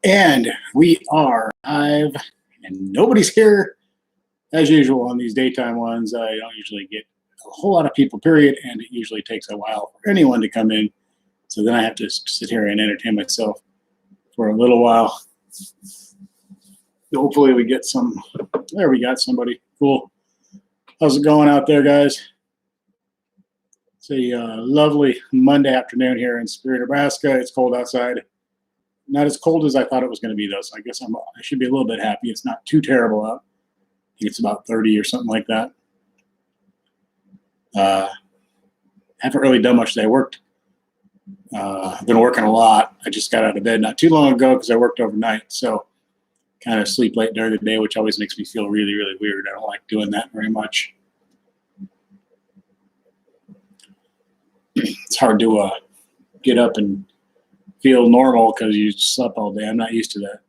And we are live, and nobody's here as usual on these daytime ones. I don't usually get a whole lot of people, period, and it usually takes a while for anyone to come in. So then I have to sit here and entertain myself for a little while. Hopefully we get some. There, we got somebody. Cool. How's it going out there, guys? It's a lovely Monday afternoon here in Superior, Nebraska. It's cold outside. Not as cold as I thought it was going to be, though, so I guess I should be a little bit happy. It's not too terrible out. I think it's about 30 or something like that. Haven't really done much today. I've been working a lot. I just got out of bed not too long ago because I worked overnight, so kind of sleep late during the day, which always makes me feel really, really weird. I don't like doing that very much. It's hard to get up and feel normal because you slept all day. I'm not used to that.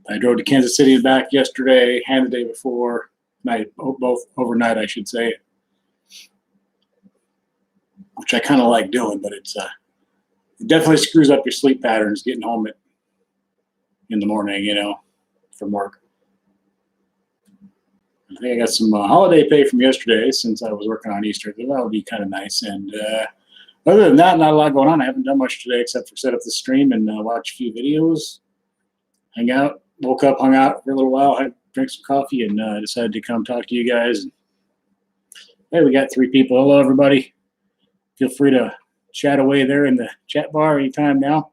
I drove to Kansas City and back yesterday and the day before. Both overnight, I should say, which I kind of like doing, but it definitely screws up your sleep patterns getting home in the morning, from work. I think I got some holiday pay from yesterday since I was working on Easter. That would be kind of nice. And other than that, not a lot going on. I haven't done much today except for set up the stream and watch a few videos, hang out. Woke up, hung out for a little while, drank some coffee, and decided to come talk to you guys. Hey, we got 3 people. Hello, everybody. Feel free to chat away there in the chat bar anytime now.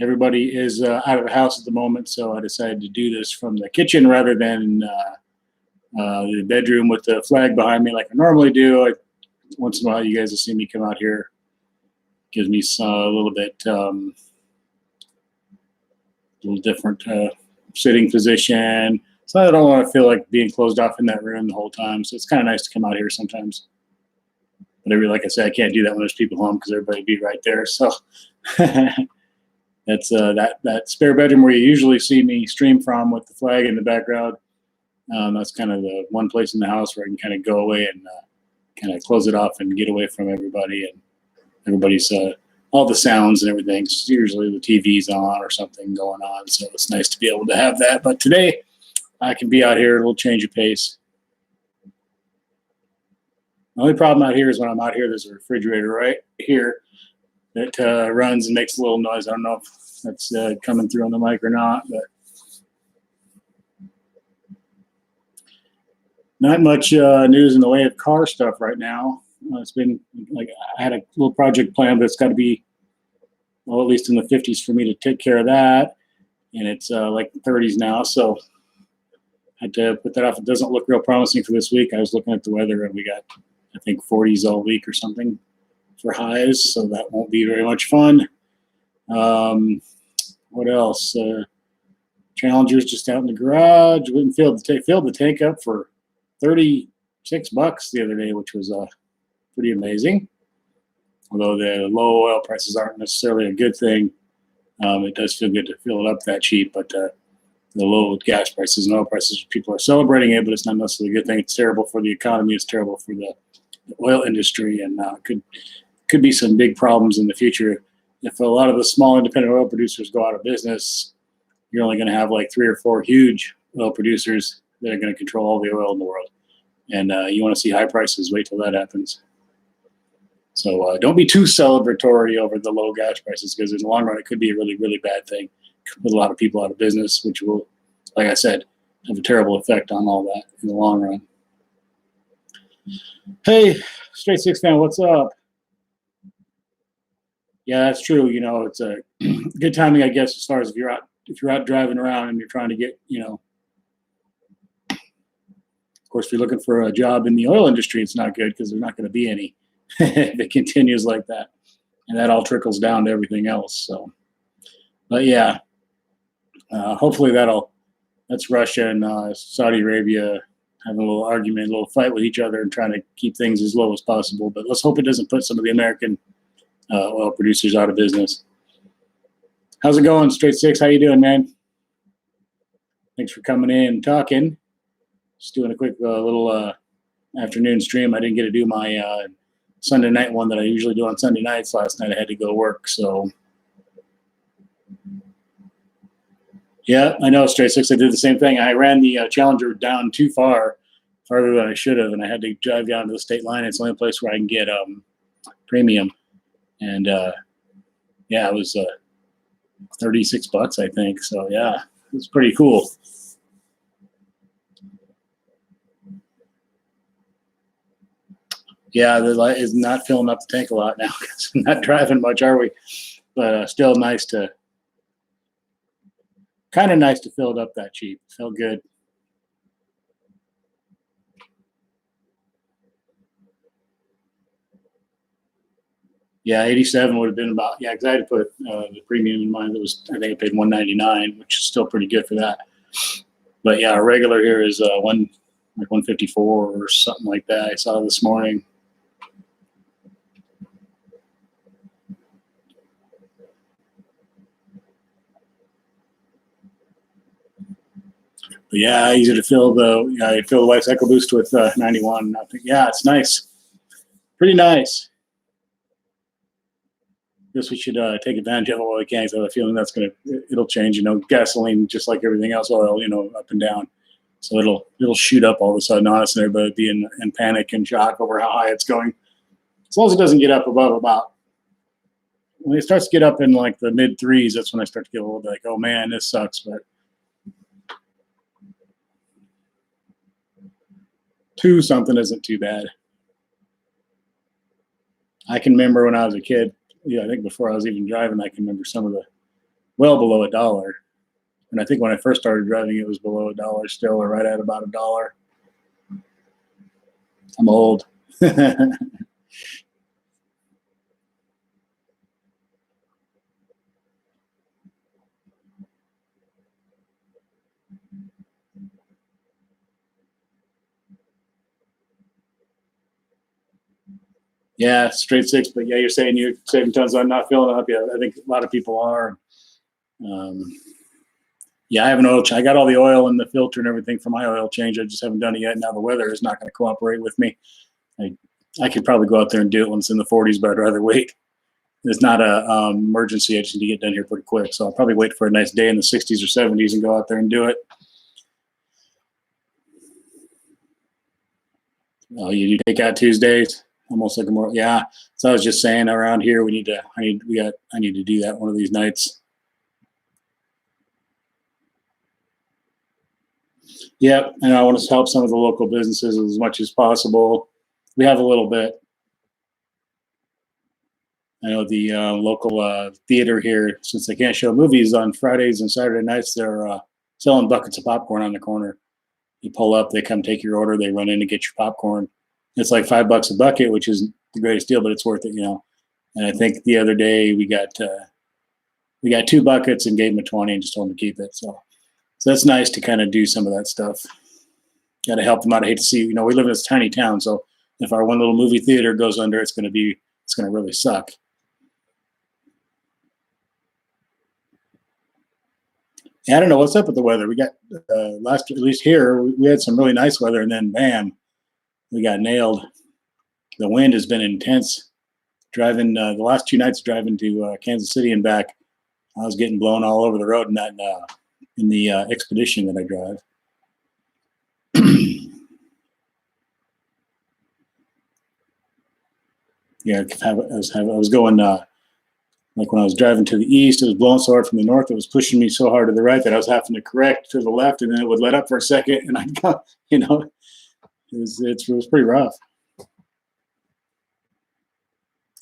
Everybody is out of the house at the moment, so I decided to do this from the kitchen rather than the bedroom with the flag behind me like I normally do. Once in a while, you guys will see me come out here. Gives me a little bit, little different sitting position. So I don't want to feel like being closed off in that room the whole time. So it's kind of nice to come out here sometimes. But like I said, I can't do that when there's people home because everybody be right there. So that's that spare bedroom where you usually see me stream from with the flag in the background. That's kind of the one place in the house where I can kind of go away and kind of close it off and get away from everybody. And everybody's all the sounds and everything. So usually the TV's on or something going on. So it's nice to be able to have that. But today I can be out here, a little change of pace. The only problem out here is when I'm out here, there's a refrigerator right here that runs and makes a little noise. I don't know if that's coming through on the mic or not, but not much news in the way of car stuff right now. It's been like I had a little project plan, but it's got to be, well, at least in the 50s for me to take care of that. And it's like the 30s now, so I had to put that off. It doesn't look real promising for this week. I was looking at the weather, and we got, I think, 40s all week or something for highs, so that won't be very much fun. What else? Challengers just out in the garage. We filled the tank up for $36 the other day, which was pretty amazing. Although the low oil prices aren't necessarily a good thing, it does feel good to fill it up that cheap. But the low gas prices and oil prices, people are celebrating it, but it's not necessarily a good thing. It's terrible for the economy. It's terrible for the oil industry, and could be some big problems in the future. If a lot of the small independent oil producers go out of business, you're only going to have like 3 or 4 huge oil producers that are going to control all the oil in the world. And you want to see high prices, wait till that happens. So don't be too celebratory over the low gas prices, because in the long run, it could be a really, really bad thing. Put a lot of people out of business, which will, like I said, have a terrible effect on all that in the long run. Hey, Straight Six fan, what's up? Yeah, that's true. It's a good timing, I guess, as far as if you're out driving around and you're trying to get, of course, if you're looking for a job in the oil industry, it's not good because there's not going to be any if it continues like that. And that all trickles down to everything else. So, but yeah, hopefully that's Russia and Saudi Arabia having a little argument, a little fight with each other and trying to keep things as low as possible. But let's hope it doesn't put some of the American oil producers out of business. How's it going, Straight Six? How you doing, man? Thanks for coming in and talking. Just doing a quick little afternoon stream. I didn't get to do my Sunday night one that I usually do on Sunday nights. Last night I had to go to work, so yeah, I know. Straight Six, I did the same thing. I ran the Challenger down too far, farther than I should have, and I had to drive down to the state line. It's the only place where I can get premium, and yeah, it was $36, I think. So yeah, it was pretty cool. Yeah, the light is not filling up the tank a lot now because I'm not driving much, are we? But still nice to, kind of nice to fill it up that cheap. Felt good. Yeah, 87 would have been about, yeah, because I had to put the premium in mine. It was, I think I paid $199, which is still pretty good for that. But yeah, our regular here is like 154 or something like that. I saw this morning. But yeah, easy to fill I fill the life cycle boost with 91. I think, yeah, it's nice. Pretty nice. Guess we should take advantage of it while we can. So I have a feeling it'll change. Gasoline, just like everything else, oil, up and down. So it'll shoot up all of a sudden on us, and everybody be in panic and shock over how high it's going. As long as it doesn't get up above about, when it starts to get up in like the mid threes, that's when I start to get a little bit like, oh man, this sucks. But 2 something isn't too bad. I can remember when I was a kid, I think before I was even driving, I can remember some of the well below $1. And I think when I first started driving, it was below $1 still, or right at about $1. I'm old. Yeah, straight six. But yeah, you're saying you're saving tons on not filling up. Yeah, I think a lot of people are. Yeah, I have an oil. I got all the oil and the filter and everything for my oil change. I just haven't done it yet. Now the weather is not going to cooperate with me. I could probably go out there and do it when it's in the 40s, but I'd rather wait. It's not a emergency. I just need to get done here pretty quick. So I'll probably wait for a nice day in the 60s or 70s and go out there and do it. Oh, you take out Tuesdays, almost like a more, yeah. So I was just saying around here, I need to do that one of these nights. Yep, and I want to help some of the local businesses as much as possible. We have a little bit. I know the local theater here, since they can't show movies on Fridays and Saturday nights, they're selling buckets of popcorn on the corner. You pull up, they come take your order, they run in and get your popcorn. It's like $5 a bucket, which is the greatest deal, but it's worth it, And I think the other day we got 2 buckets and gave them a 20 and just told them to keep it. So that's nice to kind of do some of that stuff. Got to help them out. I hate to see, we live in this tiny town, so if our one little movie theater goes under, it's going to really suck. Yeah, I don't know what's up with the weather. We got at least here, we had some really nice weather, and then bam, we got nailed. The wind has been intense. Driving the last 2 nights, driving to Kansas City and back, I was getting blown all over the road in the Expedition that I drive. Yeah, I was going like when I was driving to the east, it was blowing so hard from the north, it was pushing me so hard to the right that I was having to correct to the left, and then it would let up for a second, and I'd go, it was pretty rough.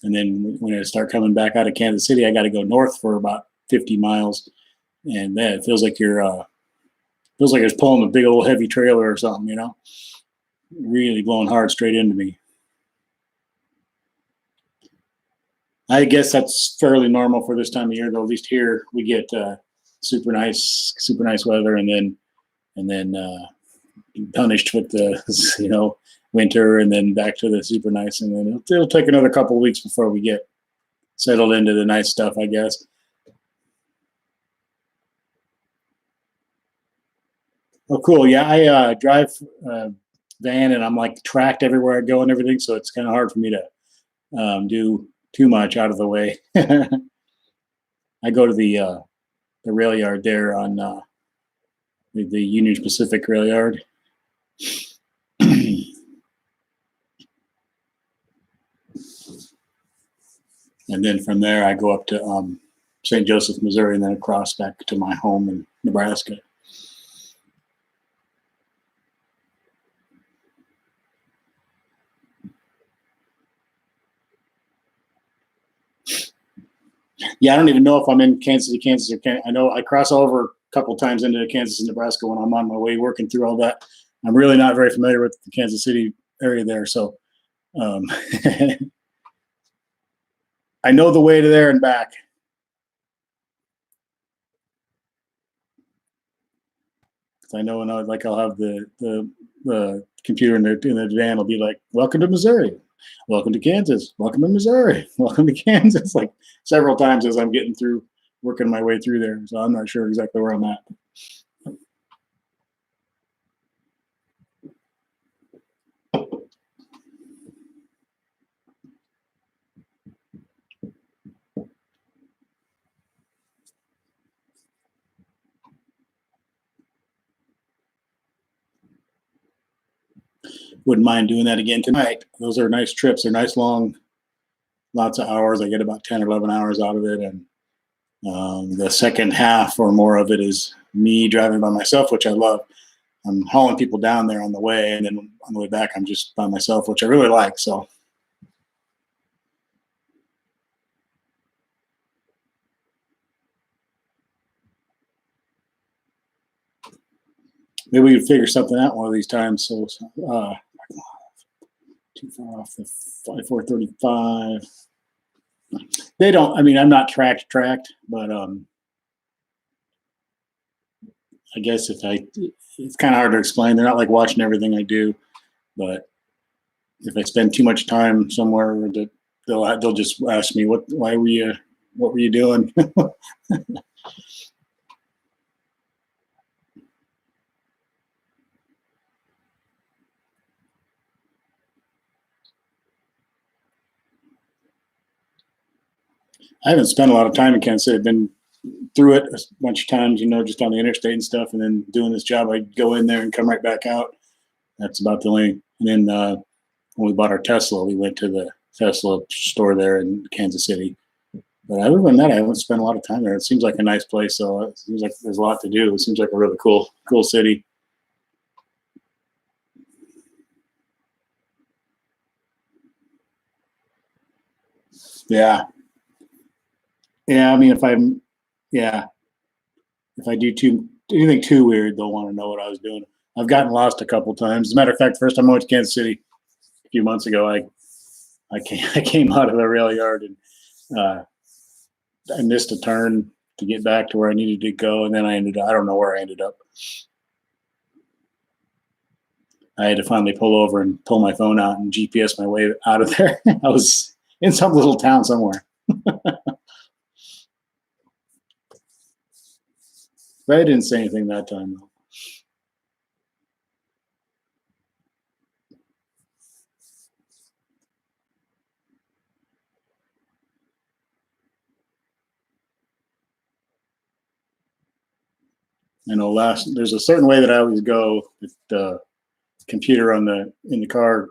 And then when I start coming back out of Kansas City, I got to go north for about 50 miles, and then it feels like it's pulling a big old heavy trailer or something, really blowing hard straight into me. I guess that's fairly normal for this time of year, though. At least here we get super nice weather, and then punished with the winter, and then back to the super nice, and then it'll take another couple of weeks before we get settled into the nice stuff, I guess. Oh, cool. Yeah, I drive van, and I'm like tracked everywhere I go and everything, so it's kind of hard for me to do too much out of the way. I go to the rail yard there on the Union Pacific rail yard. And then from there, I go up to St. Joseph, Missouri, and then across back to my home in Nebraska. Yeah, I don't even know if I'm in Kansas City, Kansas, or I know I cross over a couple times into Kansas and Nebraska when I'm on my way working through all that. I'm really not very familiar with the Kansas City area there, so I know the way to there and back. I know, like I'll have the computer in the van will be like, "Welcome to Missouri, welcome to Kansas, welcome to Missouri, welcome to Kansas," like several times as I'm getting through, working my way through there. So I'm not sure exactly where I'm at. Wouldn't mind doing that again tonight. Those are nice trips. They're nice long, lots of hours. I get about 10 or 11 hours out of it. And the second half or more of it is me driving by myself, which I love. I'm hauling people down there on the way, and then on the way back, I'm just by myself, which I really like. So maybe we could figure something out one of these times. So too far off the 435. They don't. I mean, I'm not tracked, but I guess it's kind of hard to explain. They're not like watching everything I do, but if I spend too much time somewhere, they'll just ask me, what were you doing? I haven't spent a lot of time in Kansas City. I've been through it a bunch of times, just on the interstate and stuff, and then doing this job, I go in there and come right back out. That's about the only. And then when we bought our Tesla, we went to the Tesla store there in Kansas City. But other than that, I haven't spent a lot of time there. It seems like a nice place, so it seems like there's a lot to do. It seems like a really cool city. Yeah, yeah. I mean, if I do anything too weird, they'll want to know what I was doing. I've gotten lost a couple times. As a matter of fact, the first time I went to Kansas City a few months ago, I came out of the rail yard and I missed a turn to get back to where I needed to go, and then I don't know where I ended up. I had to finally pull over and pull my phone out and GPS my way out of there. I was in some little town somewhere. But I didn't say anything that time, though. I know there's a certain way that I always go. The computer in the car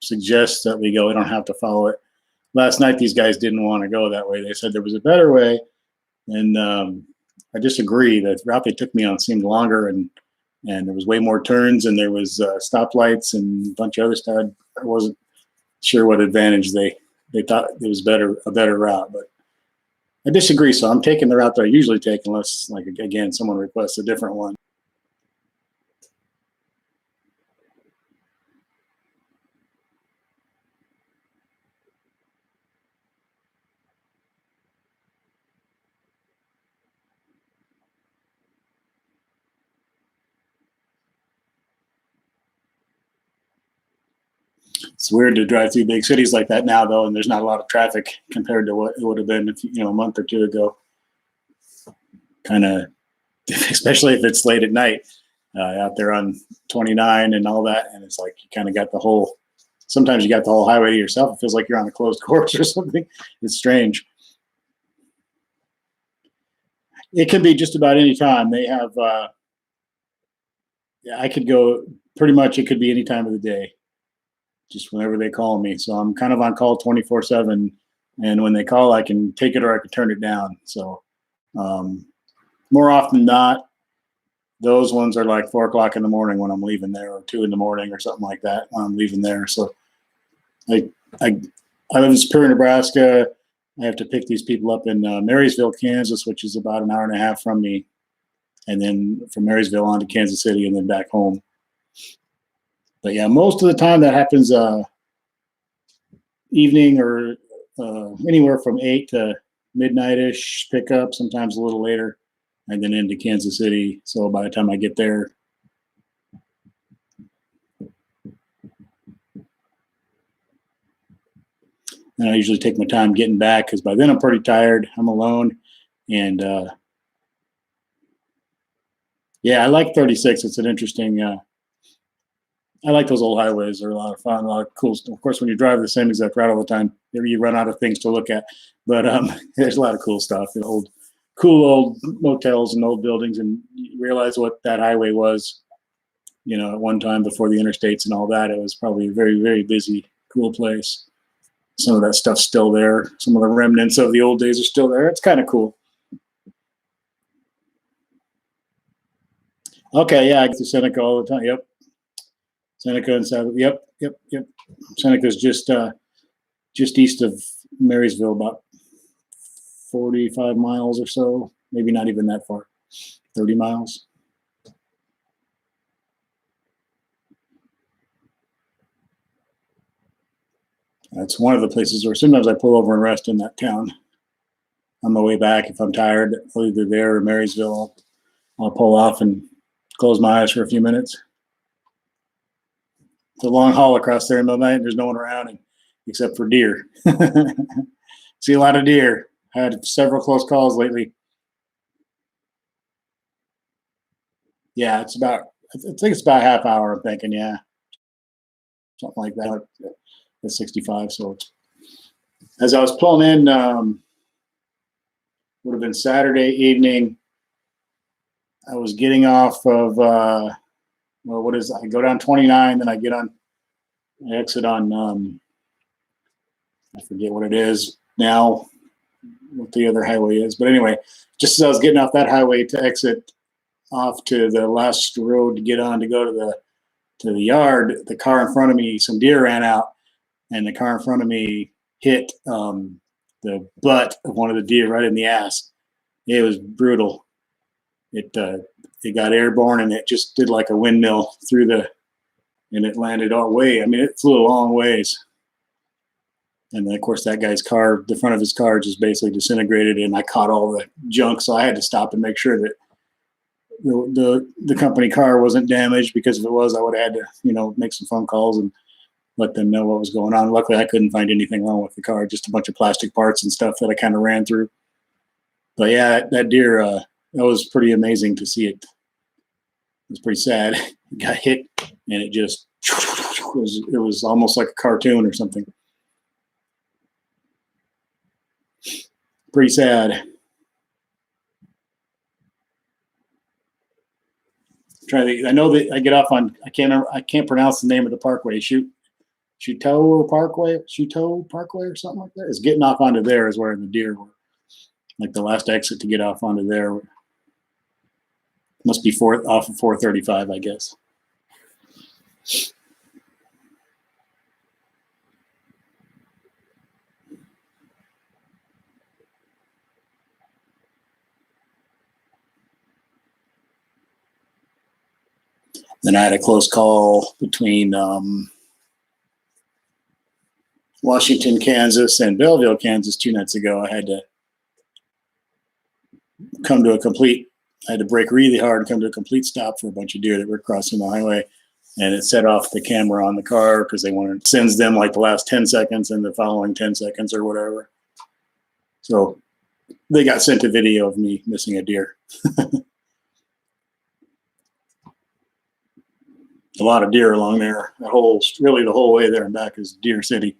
suggests that we go. We don't have to follow it. Last night, these guys didn't want to go that way. They said there was a better way, and I disagree. The route they took me on seemed longer, and there was way more turns, and there was stoplights and a bunch of other stuff. I wasn't sure what advantage they thought it was a better route, but I disagree. So I'm taking the route that I usually take, unless, like, again, someone requests a different one. It's weird to drive through big cities like that now, though, and there's not a lot of traffic compared to what it would have been a month or two ago. Kind of, especially if it's late at night out there on 29 and all that, and it's like you kind of got the whole sometimes you got the whole highway to yourself. It feels like you're on a closed course or something. It's strange. It can be just about any time. They have, yeah, I could go pretty much. It could be any time of the day, just whenever they call me. So I'm kind of on call 24/7, and when they call, I can take it or I can turn it down. So more often than not, those ones are like 4 o'clock in the morning when I'm leaving there, or 2 in the morning, or something like that when I'm leaving there. So I I live in Superior, Nebraska. I have to pick these people up in Marysville, Kansas, which is about an hour and a half from me, and then from Marysville on to Kansas City, and then back home. But yeah, most of the time that happens evening, or anywhere from 8 to midnight-ish pickup, sometimes a little later, and then into Kansas City. So by the time I get there, and I usually take my time getting back, because by then I'm pretty tired. I'm alone, and yeah, I like 36. It's an interesting. I like those old highways. They're a lot of fun, a lot of cool stuff. Of course, when you drive the same exact route all the time, you run out of things to look at. But there's a lot of cool stuff. Cool old motels and old buildings, and you realize what that highway was. You know, at one time before the interstates and all that, it was probably a very, very busy, cool place. Some of that stuff's still there. Some of the remnants of the old days are still there. It's kind of cool. Okay, yeah, I get to Seneca all the time. Yep. Seneca and South. Yep. Seneca's just east of Marysville, about 45 miles or so. Maybe not even that far. 30 miles. That's one of the places where sometimes I pull over and rest in that town. On my way back, if I'm tired, either there or Marysville, I'll pull off and close my eyes for a few minutes. It's a long haul across there in the night, and there's no one around except for deer. See a lot of deer. I had several close calls lately. Yeah, it's about, I think it's about a half hour, I'm thinking, yeah. Something like that. At 65. So as I was pulling in, would have been Saturday evening. I was getting off of, well, what is, I go down 29, then I exit on, I forget what it is now, what the other highway is. But anyway, just as I was getting off that highway to exit off to the last road to get on to go to the yard, the car in front of me, some deer ran out, and the car in front of me hit the butt of one of the deer right in the ass. It was brutal. It got airborne, and it just did like a windmill and it landed all way. I mean, it flew a long ways. And then, of course, that guy's car, the front of his car just basically disintegrated, and I caught all the junk. So I had to stop and make sure that the company car wasn't damaged, because if it was, I would have had to, make some phone calls and let them know what was going on. Luckily, I couldn't find anything wrong with the car, just a bunch of plastic parts and stuff that I kind of ran through. But yeah, that deer, that was pretty amazing to see it. It was pretty sad. It got hit, and it just it was almost like a cartoon or something. Pretty sad. I know that I get off on, I can't pronounce the name of the parkway. Chouteau Parkway or something like that. It's getting off onto there is where the deer were. Like the last exit to get off onto there must be off of 435, I guess. Then I had a close call between Washington, Kansas, and Belleville, Kansas 2 nights ago. I had to I had to brake really hard and come to a complete stop for a bunch of deer that were crossing the highway. And it set off the camera on the car because sends them like the last 10 seconds and the following 10 seconds or whatever. So they got sent a video of me missing a deer. A lot of deer along there. Really the whole way there and back is Deer City.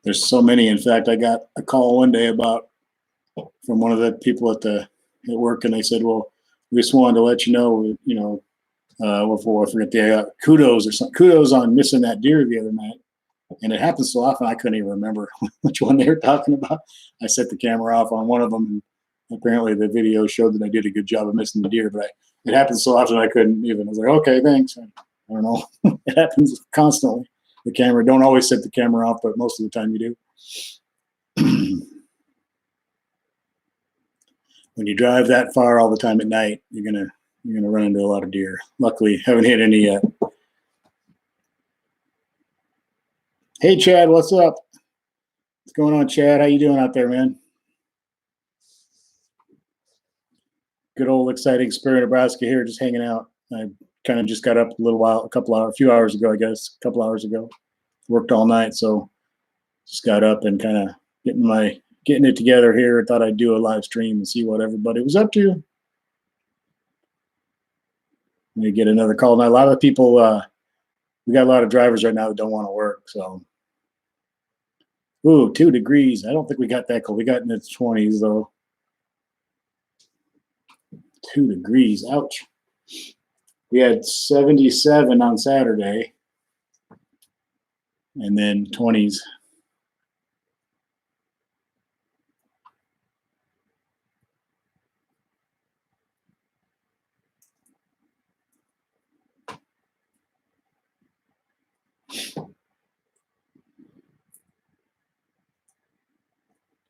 There's so many. In fact, I got a call one day from one of the people at work, and they said, "Well, we just wanted to let you know, I forget the kudos or something. Kudos on missing that deer the other night." And it happens so often I couldn't even remember which one they were talking about. I set the camera off on one of them, and apparently the video showed that I did a good job of missing the deer. But it happens so often I couldn't even. I was like, "Okay, thanks." I don't know. It happens constantly. The camera, don't always set the camera off, but most of the time you do. When you drive that far all the time at night, you're gonna run into a lot of deer. Luckily, haven't hit any yet. Hey, Chad, what's up? What's going on, Chad? How you doing out there, man? Good old exciting Spur, Nebraska here, just hanging out. I kind of just got up a few hours ago, I guess, a couple hours ago. Worked all night, so just got up and kind of getting it together here. I thought I'd do a live stream and see what everybody was up to. Let me get another call. Now, a lot of people, we got a lot of drivers right now that don't want to work, so. Ooh, 2 degrees. I don't think we got that cold. We got in the 20s, though. 2 degrees. Ouch. We had 77 on Saturday, and then 20s.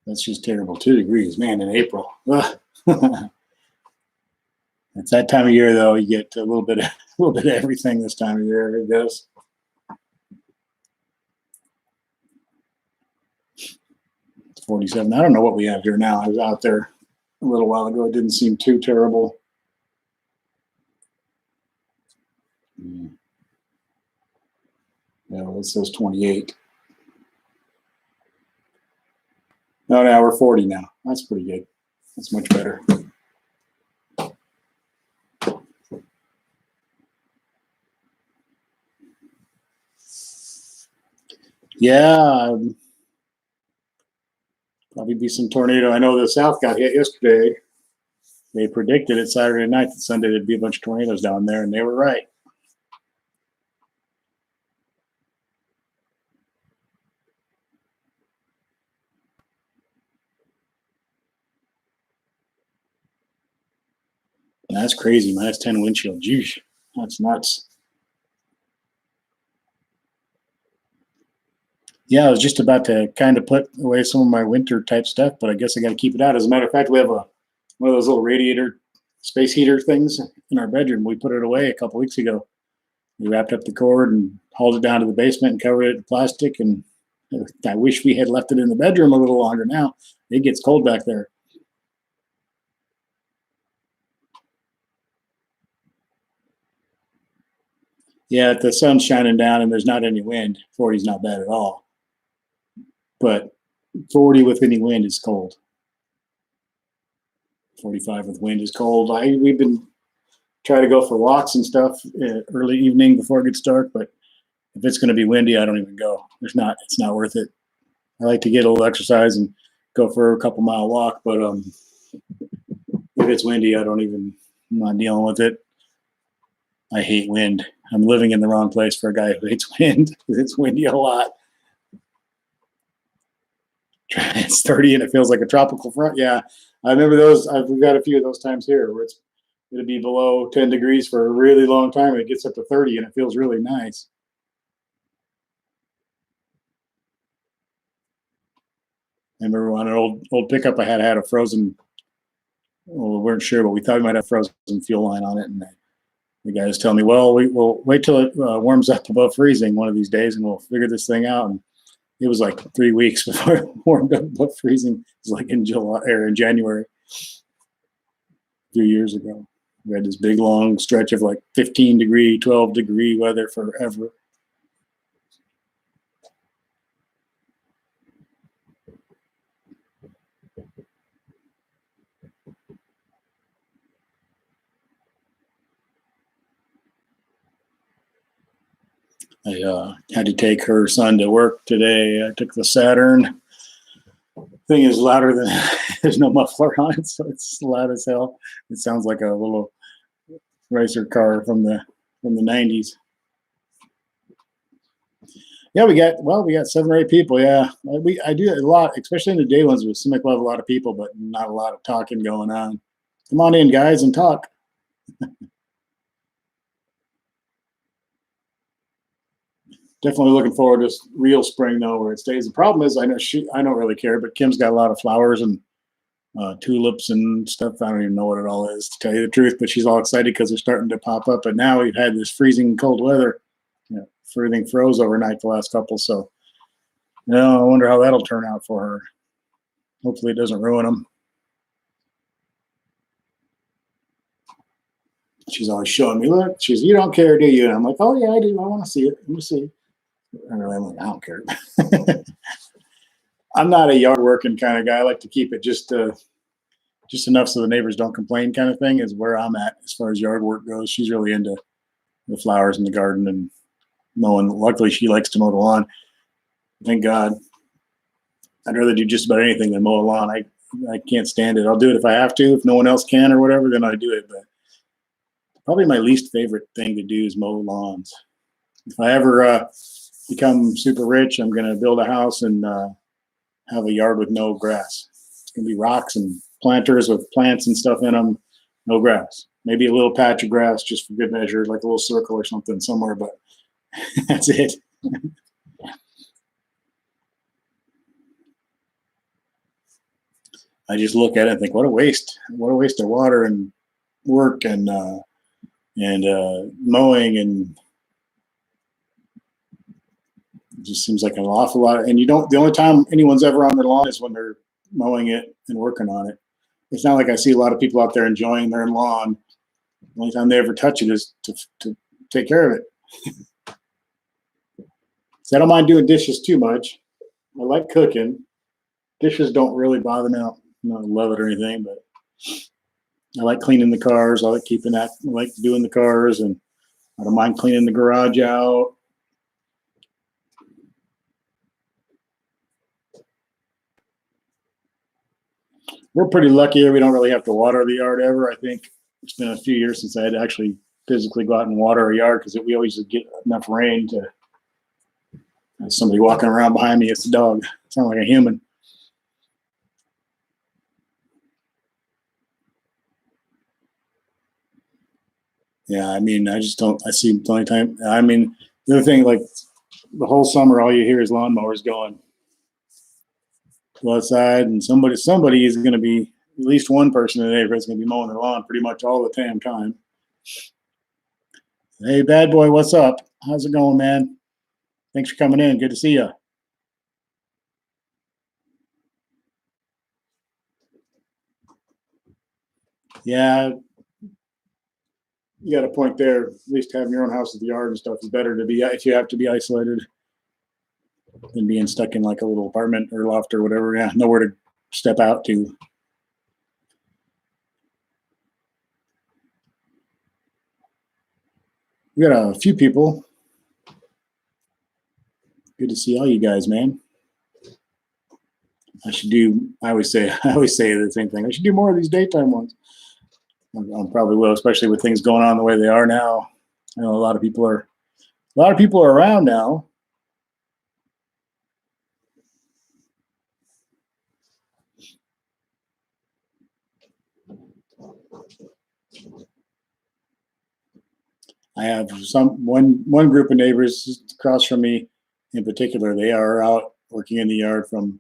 That's just terrible. 2 degrees, man, in April. It's that time of year, though. You get a little bit of everything this time of year, I guess. It's 47. I don't know what we have here now. I was out there a little while ago. It didn't seem too terrible. Yeah, it says 28. No, now we're 40 now. That's pretty good. That's much better. Yeah, probably be some tornado. I know the South got hit yesterday. They predicted it Saturday night that Sunday there'd be a bunch of tornadoes down there, and they were right. That's crazy. -10 wind chill. Jeez, that's nuts. Yeah, I was just about to kind of put away some of my winter type stuff, but I guess I got to keep it out. As a matter of fact, we have one of those little radiator space heater things in our bedroom. We put it away a couple weeks ago. We wrapped up the cord and hauled it down to the basement and covered it in plastic. And I wish we had left it in the bedroom a little longer now. It gets cold back there. Yeah, if the sun's shining down and there's not any wind, 40 is not bad at all. But 40 with any wind is cold. 45 with wind is cold. We've been trying to go for walks and stuff early evening before it gets dark, but if it's going to be windy, I don't even go. It's not worth it. I like to get a little exercise and go for a couple mile walk, but if it's windy, I'm not dealing with it. I hate wind. I'm living in the wrong place for a guy who hates wind. It's windy a lot. It's 30 and it feels like a tropical front. Yeah, I remember those. We've got a few of those times here where it's going to be below 10 degrees for a really long time. And it gets up to 30 and it feels really nice. I remember on an old pickup I had a frozen. Well, we weren't sure, but we thought we might have frozen fuel line on it. And the guy was telling me, "Well, we'll wait till it warms up above freezing one of these days, and we'll figure this thing out." And it was like 3 weeks before it warmed up above freezing. It was like in July or in January, a few years ago. We had this big long stretch of like 15-degree, 12-degree weather forever. I had to take her son to work today. I took the Saturn. Thing is louder than there's no muffler on it, so it's loud as hell. It sounds like a little racer car from the 90s. Yeah, we got 7 or 8 people. Yeah, I do a lot, especially in the day ones. We seem like we'll have a lot of people, but not a lot of talking going on. Come on in, guys, and talk. Definitely looking forward to real spring though, where it stays. The problem is, I don't really care, but Kim's got a lot of flowers and tulips and stuff. I don't even know what it all is, to tell you the truth, but she's all excited because they're starting to pop up. But now we've had this freezing cold weather. Everything froze overnight the last couple. So, I wonder how that'll turn out for her. Hopefully, it doesn't ruin them. She's always showing me, look, you don't care, do you? And I'm like, oh, yeah, I do. I want to see it. Let me see. I'm like, I don't care. I'm not a yard working kind of guy. I like to keep it just enough so the neighbors don't complain kind of thing is where I'm at as far as yard work goes. She's really into the flowers in the garden and mowing. Luckily, she likes to mow the lawn. Thank God. I'd rather do just about anything than mow a lawn. I can't stand it. I'll do it if I have to. If no one else can or whatever, then I do it. But probably my least favorite thing to do is mow lawns. If I ever become super rich, I'm going to build a house and have a yard with no grass. It's going to be rocks and planters with plants and stuff in them, no grass. Maybe a little patch of grass just for good measure, like a little circle or something somewhere, but that's it. I just look at it and think, what a waste! What a waste of water and work and mowing, and it just seems like an awful lot. And you don't. The only time anyone's ever on their lawn is when they're mowing it and working on it. It's not like I see a lot of people out there enjoying their lawn. The only time they ever touch it is to take care of it. So I don't mind doing dishes too much. I like cooking. Dishes don't really bother me. I don't love it or anything, but I like cleaning the cars. I like keeping that. I like doing the cars, and I don't mind cleaning the garage out. We're pretty lucky here. We don't really have to water the yard ever. I think it's been a few years since I had to actually physically go out and water a yard because we always get enough rain to have somebody walking around behind me. It's a dog. Sound like a human. Yeah, I mean, I just don't. I see the only time. I mean, the other thing, like the whole summer, all you hear is lawnmowers going. Go outside, and somebody is going to be at least one person in the neighborhood is going to be mowing their lawn pretty much all the damn time. Hey, bad boy, what's up? How's it going, man? Thanks for coming in. Good to see you. Yeah, you got a point there. At least having your own house with the yard and stuff is better to be if you have to be isolated than being stuck in like a little apartment or loft or whatever. Yeah, nowhere to step out to. We got a few people. Good to see all you guys, man. I should do. I always say the same thing. I should do more of these daytime ones. I probably will, especially with things going on the way they are now. I know a lot of people are around now. I have one group of neighbors across from me, in particular. They are out working in the yard from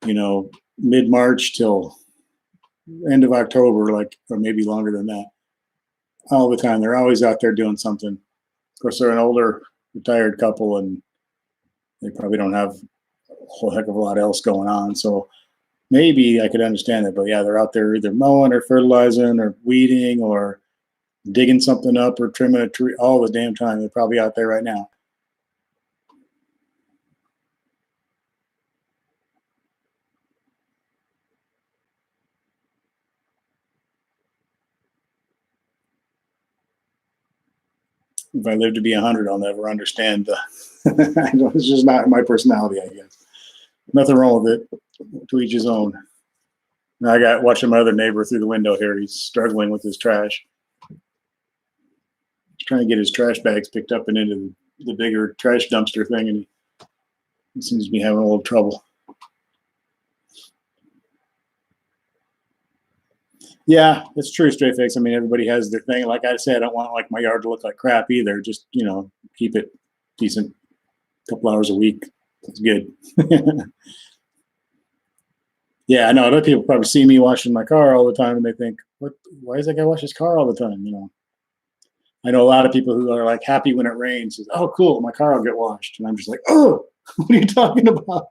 mid March till end of October, like, or maybe longer than that. All the time, they're always out there doing something. Of course, they're an older retired couple, and they probably don't have a whole heck of a lot else going on. So maybe I could understand it, but yeah, they're out there either mowing or fertilizing or weeding or digging something up or trimming a tree all the damn time. They're probably out there right now. if I live to be 100, I'll never understand the. It's just not my personality, I guess. Nothing wrong with it. To each his own. Now I got watching my other neighbor through the window here. He's struggling with his trash. He's trying to get his trash bags picked up and into the bigger trash dumpster thing, and he seems to be having a little trouble. Yeah, it's true, Pjfjunior. I mean, everybody has their thing. Like I said, I don't want like my yard to look like crap either. Just keep it decent. A couple hours a week. It's good. Yeah, I know. Other people probably see me washing my car all the time, and they think, "What? Why does that guy wash his car all the time?" I know a lot of people who are like happy when it rains. Says, "Oh, cool, my car will get washed," and I'm just like, "Oh, what are you talking about?"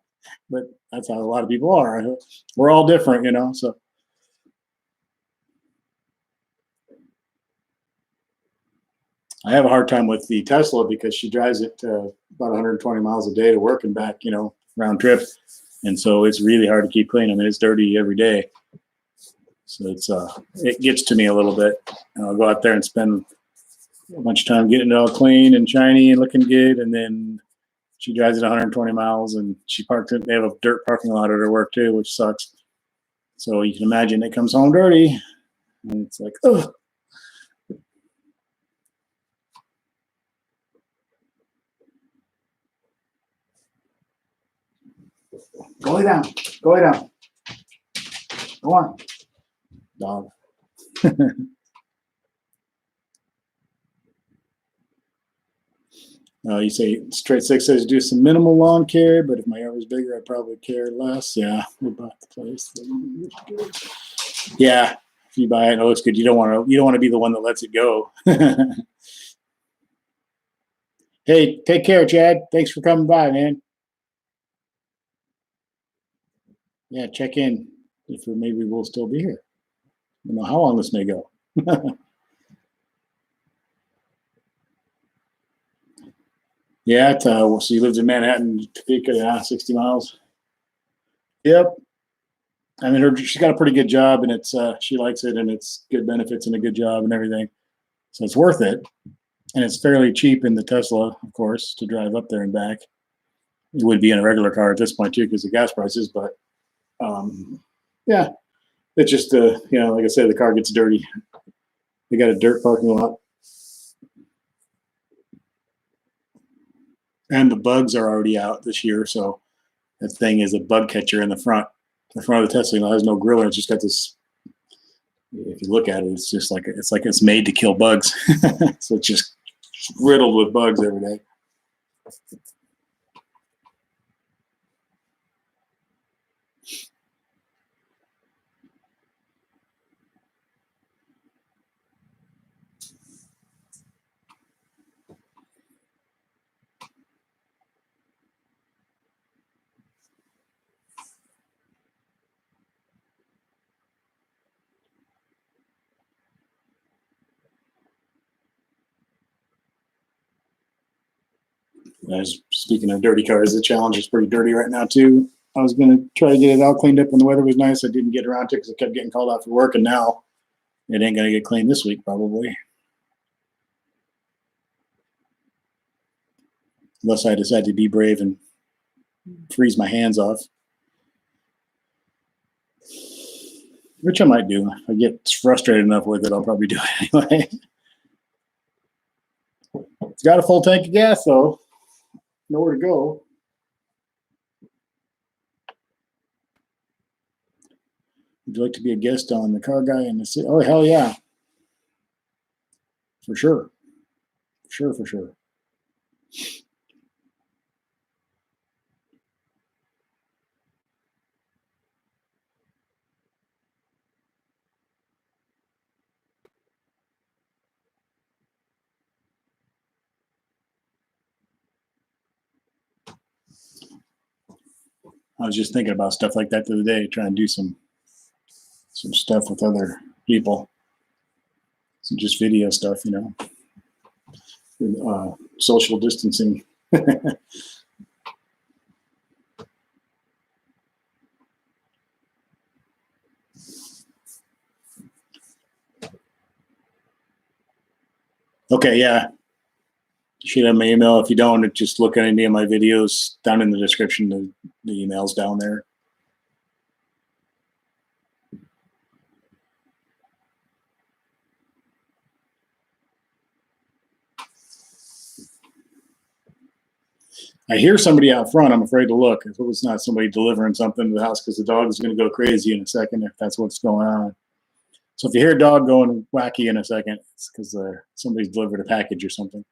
But that's how a lot of people are. We're all different, So I have a hard time with the Tesla because she drives it about 120 miles a day to work and back, round trip, and so it's really hard to keep clean. I mean, it's dirty every day, so it gets to me a little bit. And I'll go out there and spend a bunch of time getting it all clean and shiny and looking good, and then she drives it 120 miles, and she parks it. They have a dirt parking lot at her work too, which sucks. So you can imagine it comes home dirty, and it's like, oh. Go lay down. Go lay down. Go on, dog. You say Straight Six says do some minimal lawn care, but if my yard was bigger, I'd probably care less. Yeah, we bought the place. Yeah, if you buy it and it looks good, you don't want to be the one that lets it go. Hey, take care, Chad. Thanks for coming by, man. Yeah, check in if maybe we'll still be here. I don't know how long this may go. Yeah, so you lived in Manhattan, Topeka, yeah, 60 miles. Yep. I mean, she's got a pretty good job, and she likes it, and it's good benefits and a good job and everything. So it's worth it. And it's fairly cheap in the Tesla, of course, to drive up there and back. It would be in a regular car at this point, too, because of gas prices. But yeah, it's just, like I said, the car gets dirty. They got a dirt parking lot. And the bugs are already out this year. So that thing is a bug catcher in the front. The front of the Tesla has no grill, and it's just got this. If you look at it, it's just like it's made to kill bugs. So it's just riddled with bugs every day. Speaking of dirty cars, the Challenge is pretty dirty right now too. I was going to try to get it all cleaned up when the weather was nice. I didn't get around to it because I kept getting called out for work, and now it ain't going to get cleaned this week probably, unless I decide to be brave and freeze my hands off, which I might do. If I get frustrated enough with it, I'll probably do it anyway. It's got a full tank of gas though. Nowhere to go. Would you like to be a guest on The Car Guy in the City? Oh, hell yeah. For sure. For sure. I was just thinking about stuff like that the other day, trying to do some stuff with other people. Some just video stuff, social distancing. Okay, yeah. You should have my email. If you don't, just look at any of my videos down in the description. The email's down there. I hear somebody out front. I'm afraid to look. If it was not somebody delivering something to the house, because the dog is going to go crazy in a second if that's what's going on. So if you hear a dog going wacky in a second, it's because somebody's delivered a package or something.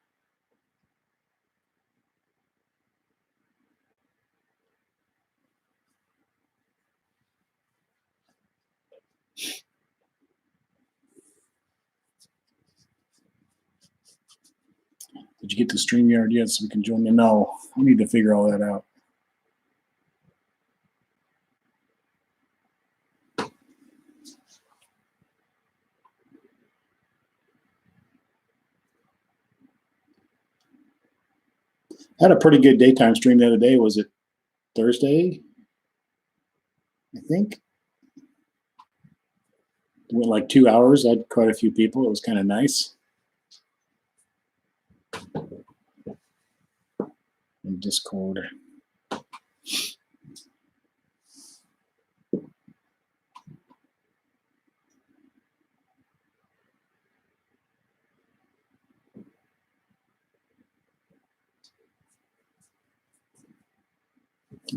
Did you get the StreamYard yet so we can join you? No, we need to figure all that out. I had a pretty good daytime stream the other day. Was it Thursday? I think. It went like 2 hours. I had quite a few people. It was kind of nice. In Discord.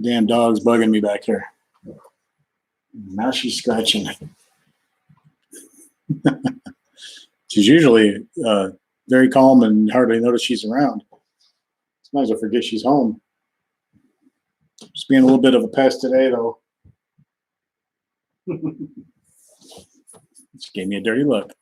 Damn dog's bugging me back here. Now she's scratching. She's usually very calm and hardly notice she's around. Sometimes I forget she's home. Just being a little bit of a pest today, though. She gave me a dirty look.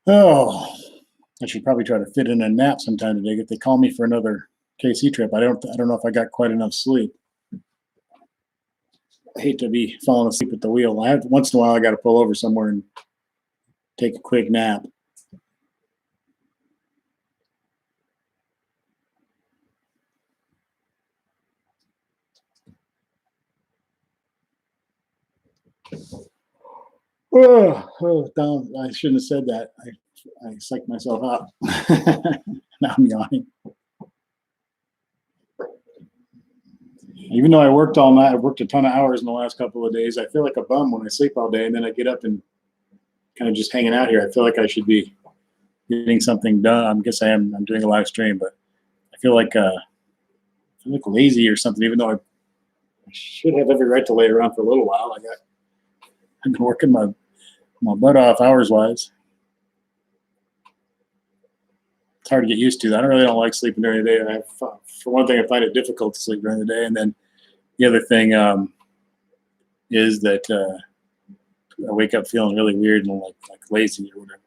Oh, I should probably try to fit in a nap sometime today. If they call me for another KC trip, I don't know if I got quite enough sleep. I hate to be falling asleep at the wheel. Once in a while I got to pull over somewhere and take a quick nap. Down. I shouldn't have said that. I psyched myself out. Now I'm yawning. Even though I worked all night, I worked a ton of hours in the last couple of days. I feel like a bum when I sleep all day, and then I get up and kind of just hanging out here. I feel like I should be getting something done. I guess I am. I'm doing a live stream, but I feel like lazy or something. Even though I should have every right to lay around for a little while. I've been working my butt off hours wise. It's hard to get used to. I really don't like sleeping during the day. For one thing, I find it difficult to sleep during the day, and then the other thing is that I wake up feeling really weird and like lazy or whatever.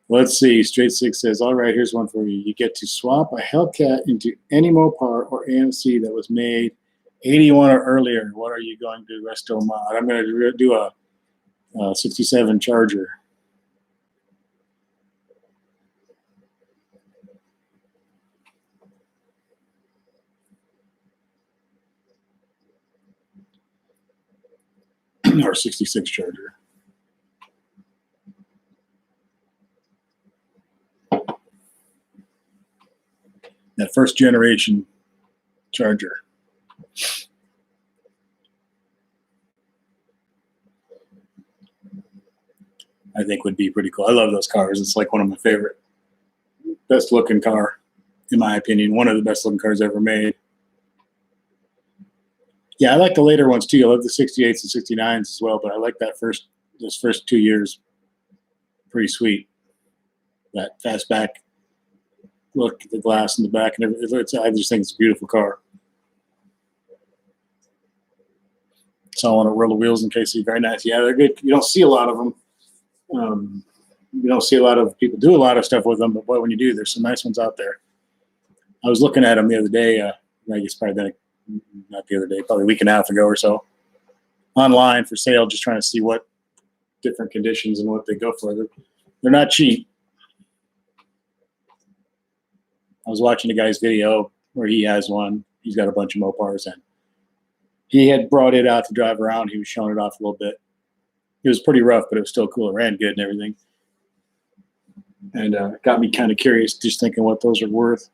Let's see. Straight Six says, all right, here's one for you. You get to swap a Hellcat into any Mopar or AMC that was made 81 or earlier. What are you going to do, Resto Mod? I'm going to do a 67 Charger. Or 66 Charger. That first generation Charger. I think would be pretty cool. I love those cars. It's like one of my favorite, best looking car, in my opinion. One of the best looking cars ever made. Yeah, I like the later ones too. I love the 68s and 69s as well, but I like those first 2 years. Pretty sweet. That fastback look at the glass in the back and everything. I just think it's a beautiful car. Saw one at World of Wheels in KC. Very nice. Yeah, they're good. You don't see a lot of them. You don't see a lot of people do a lot of stuff with them, but boy, when you do, there's some nice ones out there. I was looking at them the other day. I guess probably not the other day, probably a week and a half ago or so, online for sale, just trying to see what different conditions and what they go for. They're not cheap. I was watching a guy's video where he has one. He's got a bunch of Mopars, and he had brought it out to drive around. He was showing it off a little bit. It was pretty rough, but it was still cool. It ran good and everything. And it got me kind of curious, just thinking what those are worth.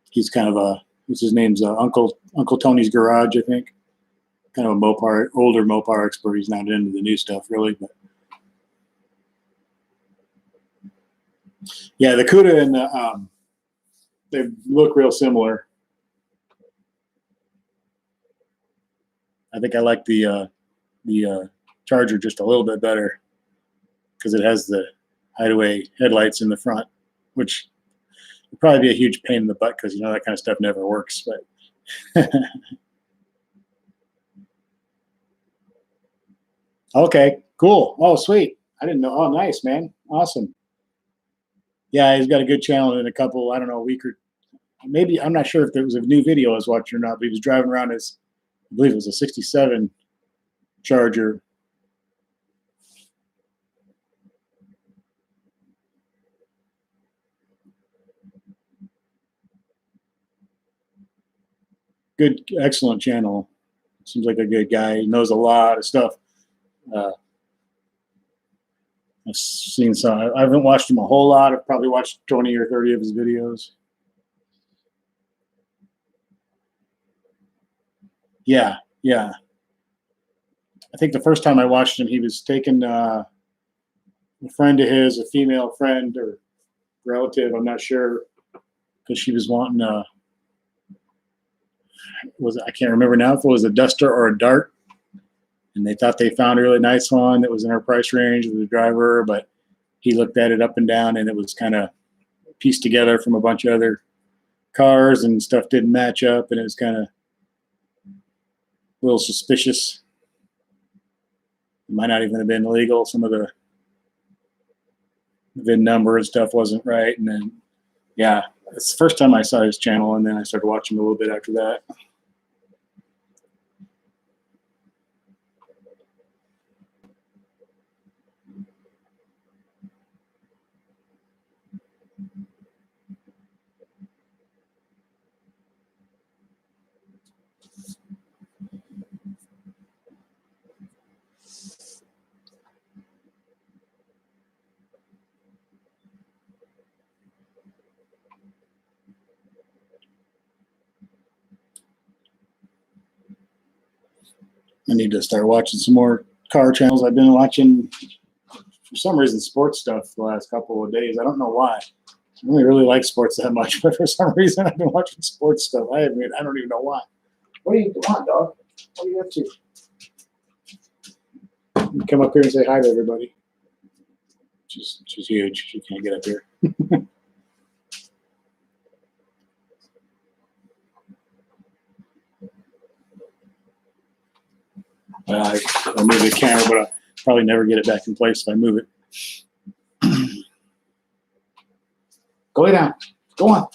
He's kind of a, what's his name's Uncle Tony's Garage, I think. Kind of a Mopar, older Mopar expert. He's not into the new stuff really, but yeah, the Cuda and the they look real similar. I think I like the Charger just a little bit better because it has the hideaway headlights in the front, which would probably be a huge pain in the butt because, you know, that kind of stuff never works. But okay, cool. Oh, sweet. I didn't know. Oh, nice, man. Awesome. Yeah, he's got a good channel in a couple, I don't know, a week or maybe, I'm not sure if there was a new video I was watching or not, but he was driving around his, I believe it was a 67 Charger. Good, excellent channel. Seems like a good guy. He knows a lot of stuff. I've seen some. I haven't watched him a whole lot. I've probably watched 20 or 30 of his videos. Yeah, yeah. I think the first time I watched him, he was taking a friend of his, a female friend or relative, I'm not sure, because she was wanting I can't remember now if it was a Duster or a Dart, and they thought they found a really nice one that was in our price range with the driver, but he looked at it up and down, and it was kind of pieced together from a bunch of other cars, and stuff didn't match up, and it was kind of a little suspicious. It might not even have been illegal. Some of the VIN number and stuff wasn't right, and then, yeah, it's the first time I saw his channel, and then I started watching a little bit after that. I need to start watching some more car channels. I've been watching, for some reason, sports stuff the last couple of days. I don't know why. I don't really like sports that much, but for some reason I've been watching sports stuff. I don't even know why. What do you want, dog? What are you up to? You come up here and say hi to everybody. She's huge. She can't get up here. I'll move the camera, but I'll probably never get it back in place if I move it. Go lay down. Go on.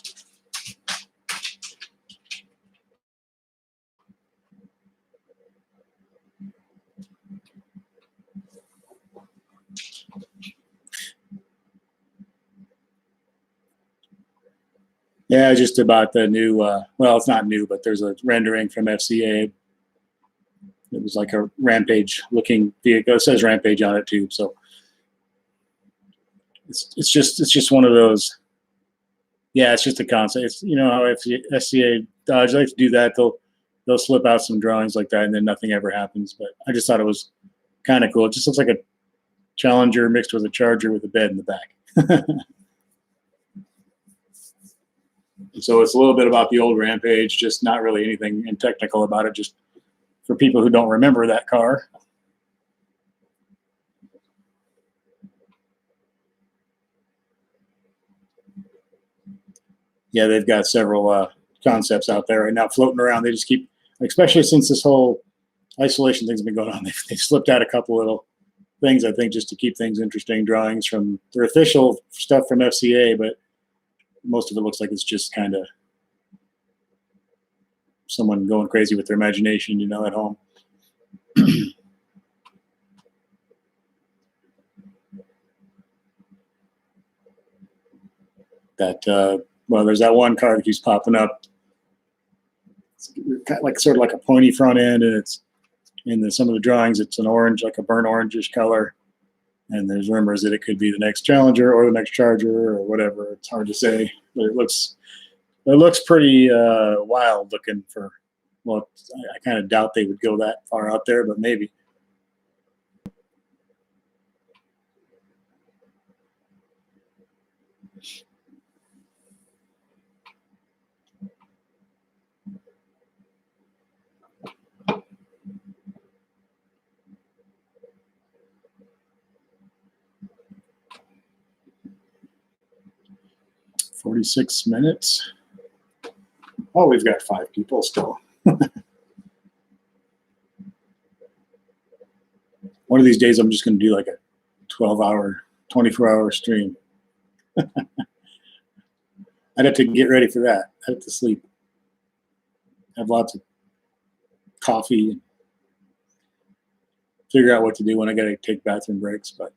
Yeah, just about the new, well, it's not new, but there's a rendering from FCA. It was like a Rampage looking vehicle. It says Rampage on it too. So it's just one of those. Yeah, it's just a concept. It's, you know how FCA Dodge likes to do that. They'll slip out some drawings like that, and then nothing ever happens. But I just thought it was kind of cool. It just looks like a Challenger mixed with a Charger with a bed in the back. So it's a little bit about the old Rampage, just not really anything technical about it, just for people who don't remember that car. Yeah, they've got several concepts out there right now floating around. They just keep, especially since this whole isolation thing's been going on, they've slipped out a couple little things, I think, just to keep things interesting. Drawings from their official stuff from FCA, but most of it looks like it's just kind of someone going crazy with their imagination, you know, at home. Well, there's that one car that keeps popping up. It's kind of like sort of like a pointy front end, and it's in some of the drawings, it's an orange, like a burnt orangish color. And there's rumors that it could be the next Challenger or the next Charger or whatever. It's hard to say, but it looks pretty wild looking for. Well, I kind of doubt they would go that far out there, but maybe. "46 minutes. Oh, we've got 5 people still. One of these days, I'm just going to do like a 12-hour, 24-hour stream. I'd have to get ready for that. I'd have to sleep. Have lots of coffee. Figure out what to do when I got to take bathroom breaks, but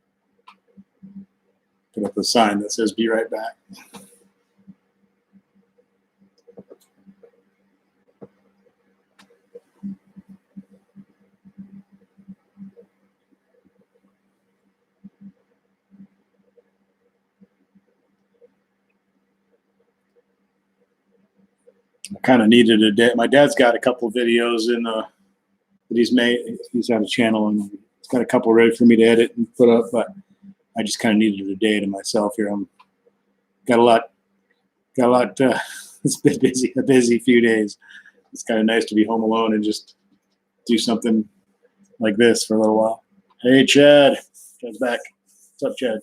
put up a sign that says "Be right back." I kind of needed a day. My dad's got a couple of videos that he's made. He's got a channel, and he's got a couple ready for me to edit and put up, but I just kind of needed a day to myself here. Got a lot. It's been a busy few days. It's kind of nice to be home alone and just do something like this for a little while. Hey, Chad. Chad's back. What's up, Chad?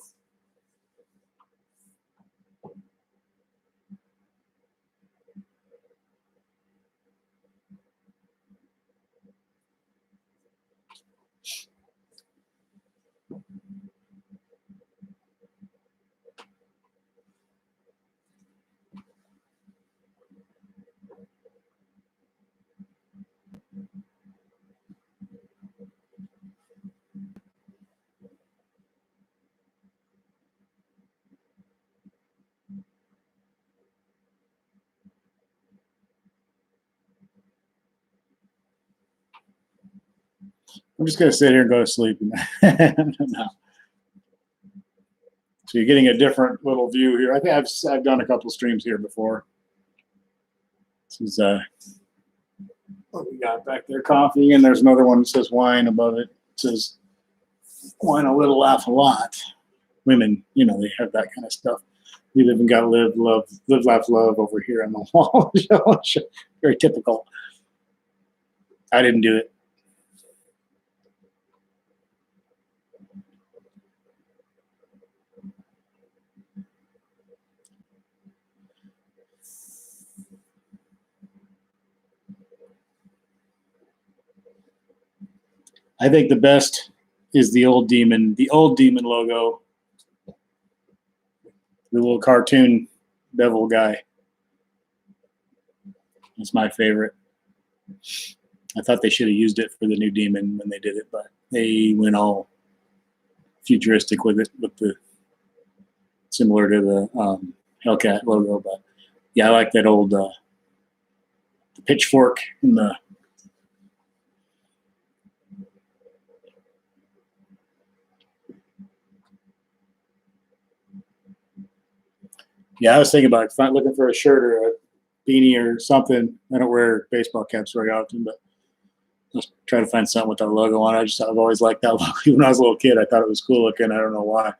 I'm just going to sit here and go to sleep. No. So you're getting a different little view here. I think I've done a couple streams here before. This is what we got back there, coffee, and there's another one that says wine above it. It says wine a little, laugh a lot. Women, you know, they have that kind of stuff. We live and gotta live, love, live, laugh, love over here on the wall. Very typical. I didn't do it. I think the best is the old demon logo, the little cartoon devil guy. That's my favorite. I thought they should have used it for the new demon when they did it, but they went all futuristic with it, with the similar to the Hellcat logo. But yeah, I like that old the pitchfork and the I was thinking about looking for a shirt or a beanie or something. I don't wear baseball caps very often, but let's try to find something with that logo on it. I've always liked that logo. Even when I was a little kid, I thought it was cool looking. I don't know why.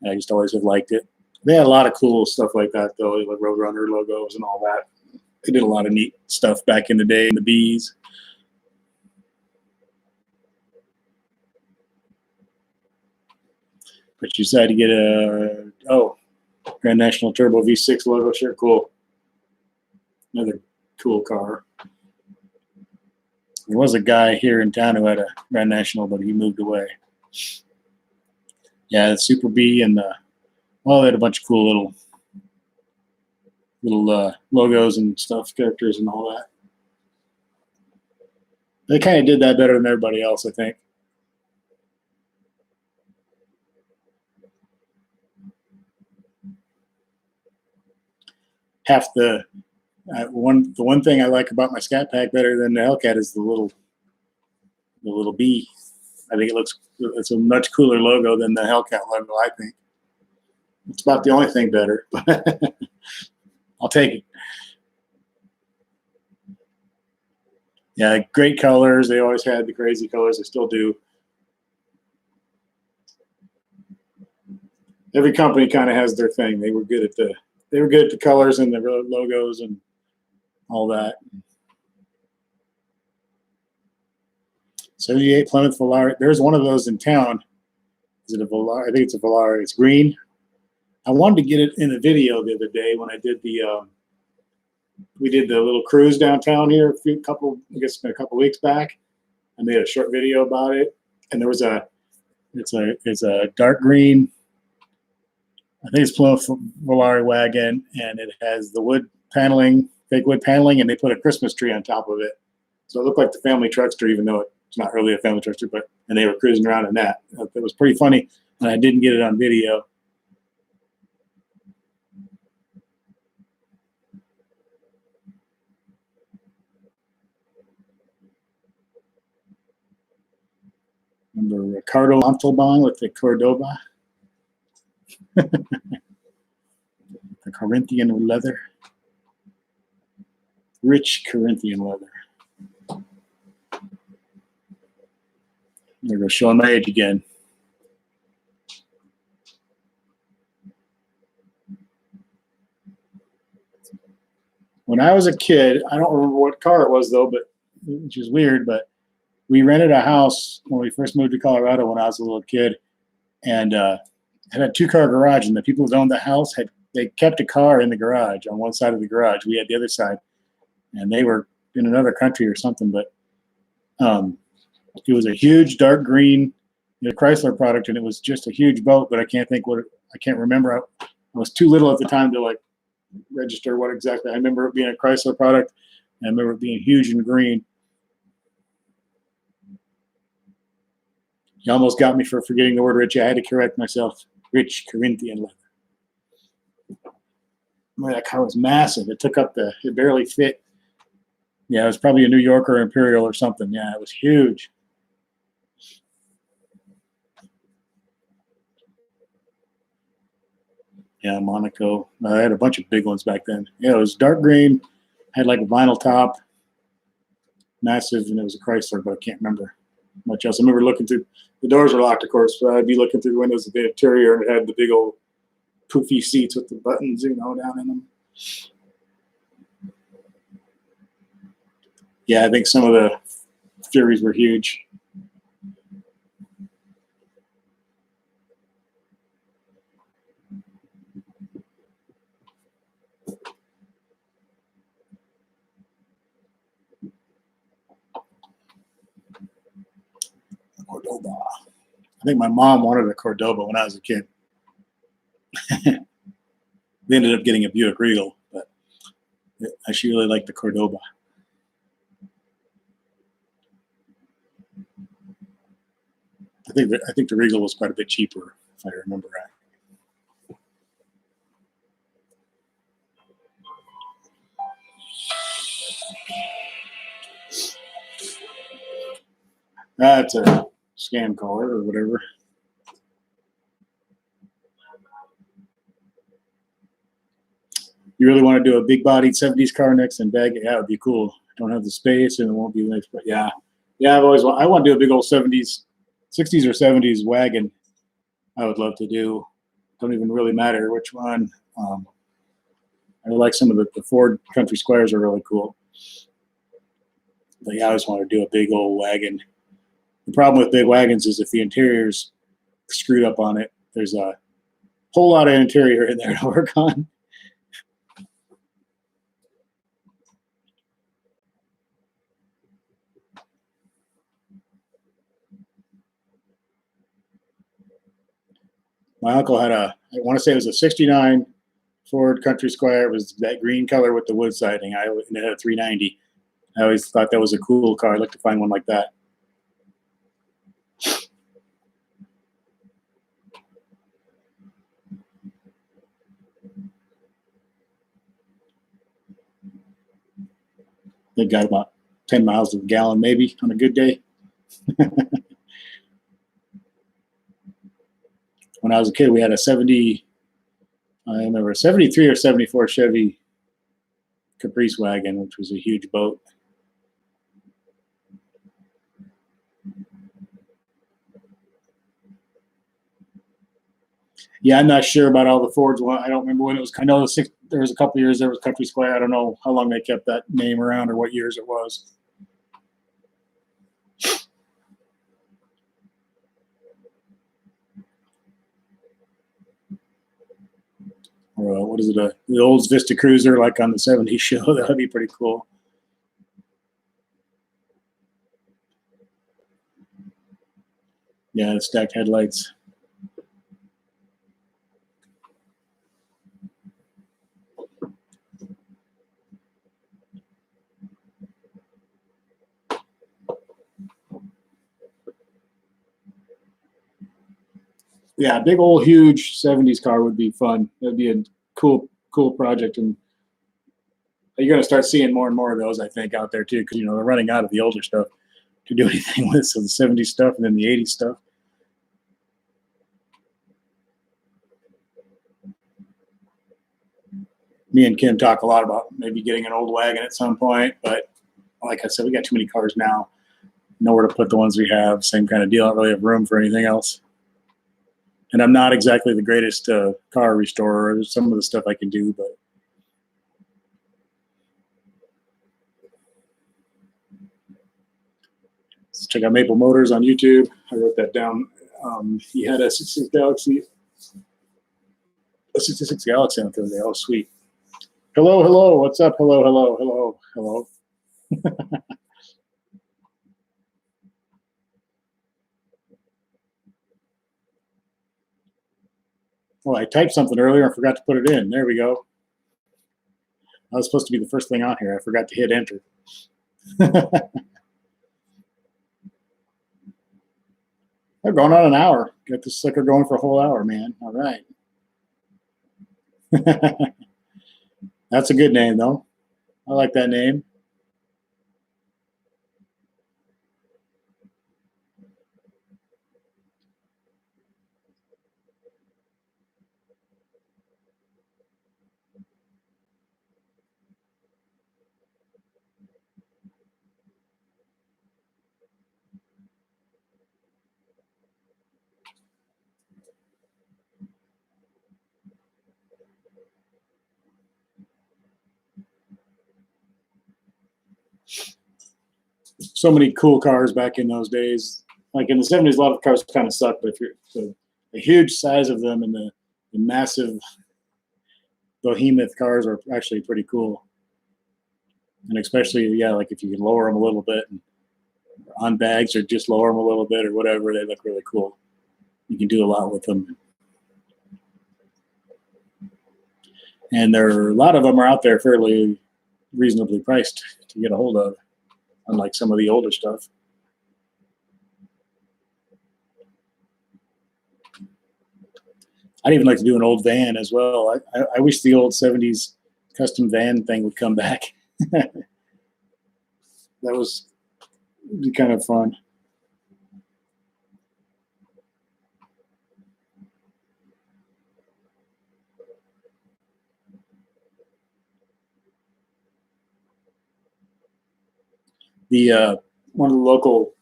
I just always have liked it. They had a lot of cool stuff like that, though, like Roadrunner logos and all that. They did a lot of neat stuff back in the day, in the bees. But you decided to get a Grand National Turbo V6 logo shirt. Cool. Another cool car. There was a guy here in town who had a Grand National, but he moved away. Yeah, the Super B and they had a bunch of cool little logos and stuff, characters and all that. They kind of did that better than everybody else, I think. Half the one thing I like about my Scat Pack better than the Hellcat is the little bee. I think it's a much cooler logo than the Hellcat logo, I think. It's about the only thing better, but I'll take it. Yeah, great colors. They always had the crazy colors. They still do. Every company kind of has their thing. They were good at the colors and the logos and all that. 78 Plymouth Volare. There's one of those in town. Is it a Volare? I think it's a Volare. It's green. I wanted to get it in a video the other day when I did we did the little cruise downtown here a couple weeks back. I made a short video about it, and there was it's a dark green. I think it's Plymouth Volare wagon, and it has the wood paneling, fake wood paneling, and they put a Christmas tree on top of it. So it looked like the family truckster, even though it's not really a family truckster, and they were cruising around in that. It was pretty funny, and I didn't get it on video. Remember Ricardo Montalban with the Cordoba? The Corinthian leather. Rich Corinthian leather. There goes showing my age again. When I was a kid, I don't remember what car it was though, but which is weird, but we rented a house when we first moved to Colorado when I was a little kid, and it had a 2-car garage, and the people who owned the house they kept a car in the garage on one side of the garage. We had the other side, and they were in another country or something, but it was a huge dark green Chrysler product, and it was just a huge boat, but I can't remember. I was too little at the time to like register what exactly. I remember it being a Chrysler product, and I remember it being huge and green. You almost got me for forgetting the word rich. I had to correct myself. Rich Corinthian leather. Man, that car was massive. It barely fit. Yeah, it was probably a New Yorker Imperial or something. Yeah, it was huge. Yeah, Monaco. I had a bunch of big ones back then. Yeah, it was dark green. Had like a vinyl top. Massive, and it was a Chrysler, but I can't remember much else. I remember looking through. The doors were locked, of course, but I'd be looking through the windows of the interior, and it had the big old poofy seats with the buttons, down in them. Yeah, I think some of the Furies were huge. Cordoba. I think my mom wanted a Cordoba when I was a kid. We ended up getting a Buick Regal, but she really liked the Cordoba. I think the Regal was quite a bit cheaper, if I remember right. That's a scam caller or whatever. You really want to do a big bodied 70s car next and bag it? Yeah, it would be cool. Don't have the space and it won't be nice, but yeah. I want to do a big old 70s, 60s or 70s wagon. I would love to do. Don't even really matter which one. I like some of the Ford Country Squires are really cool. But yeah, I always want to do a big old wagon. The problem with big wagons is if the interior's screwed up on it, there's a whole lot of interior in there to work on. My uncle had I want to say it was a 69 Ford Country Squire. It was that green color with the wood siding. It had a 390. I always thought that was a cool car. I'd like to find one like that. They got about 10 miles to the gallon, maybe, on a good day. When I was a kid, we had a 73 or 74 Chevy Caprice wagon, which was a huge boat. Yeah, I'm not sure about all the Fords. I don't remember when it was. I know there was a couple of years there was Country Squire. I don't know how long they kept that name around or what years it was. Or what is it? The old Vista Cruiser, like on the '70s show. That would be pretty cool. Yeah, the stacked headlights. Yeah, big old huge '70s car would be fun. That'd be a cool project, and you're going to start seeing more and more of those, I think, out there too, because they're running out of the older stuff to do anything with. So the '70s stuff and then the '80s stuff. Me and Kim talk a lot about maybe getting an old wagon at some point, but like I said, we got too many cars now. Nowhere to put the ones we have. Same kind of deal. I don't really have room for anything else. And I'm not exactly the greatest car restorer. There's some of the stuff I can do, but let's check out Maple Motors on YouTube. I wrote that down. He had a 66 Galaxy, out there. Oh, sweet. Hello, hello. What's up? Hello, hello, hello, hello. Well, I typed something earlier and forgot to put it in. There we go. I was supposed to be the first thing on here. I forgot to hit enter. They're going on an hour. Got this sucker going for a whole hour, man. All right. That's a good name, though. I like that name. So many cool cars back in those days. Like in the '70s, a lot of cars kind of sucked, but if you're the huge size of them and the massive behemoth cars are actually pretty cool. And especially, yeah, like if you can lower them a little bit and on bags or just lower them a little bit or whatever, they look really cool. You can do a lot with them. And a lot of them are out there fairly reasonably priced to get a hold of, unlike some of the older stuff. I'd even like to do an old van as well. I wish the old '70s custom van thing would come back. That would be kind of fun. The one of the local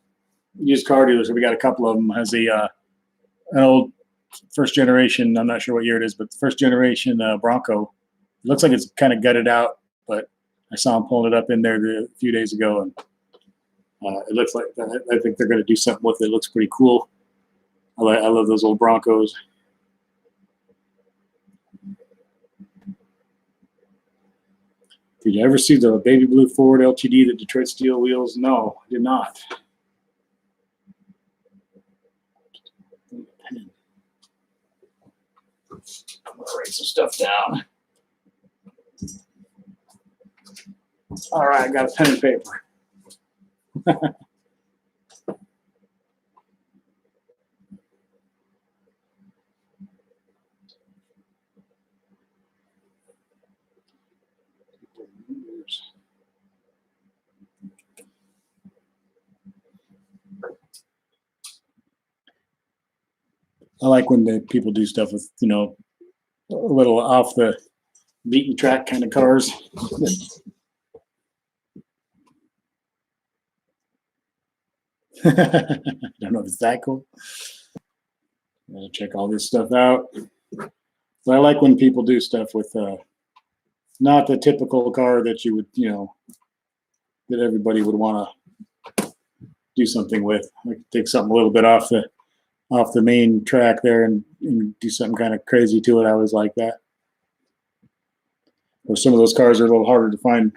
used car dealers, we got a couple of them, has an old first generation. I'm not sure what year it is, but the first generation Bronco. It looks like it's kind of gutted out, but I saw him pulling it up in there a few days ago, and it looks like I think they're going to do something with it. It looks pretty cool. I love those old Broncos. Did you ever see the baby blue Ford LTD, the Detroit steel wheels? No, I did not. I'm going to write some stuff down. All right, I got a pen and paper. I like when the people do stuff with, you know, a little off the beaten track kind of cars. I don't know if it's that cool. I'm gonna check all this stuff out. But I like when people do stuff with not the typical car that you would, you know, that everybody would want to do something with. Like take something a little bit off the main track there and do something kind of crazy to it. I always like that. Or some of those cars are a little harder to find,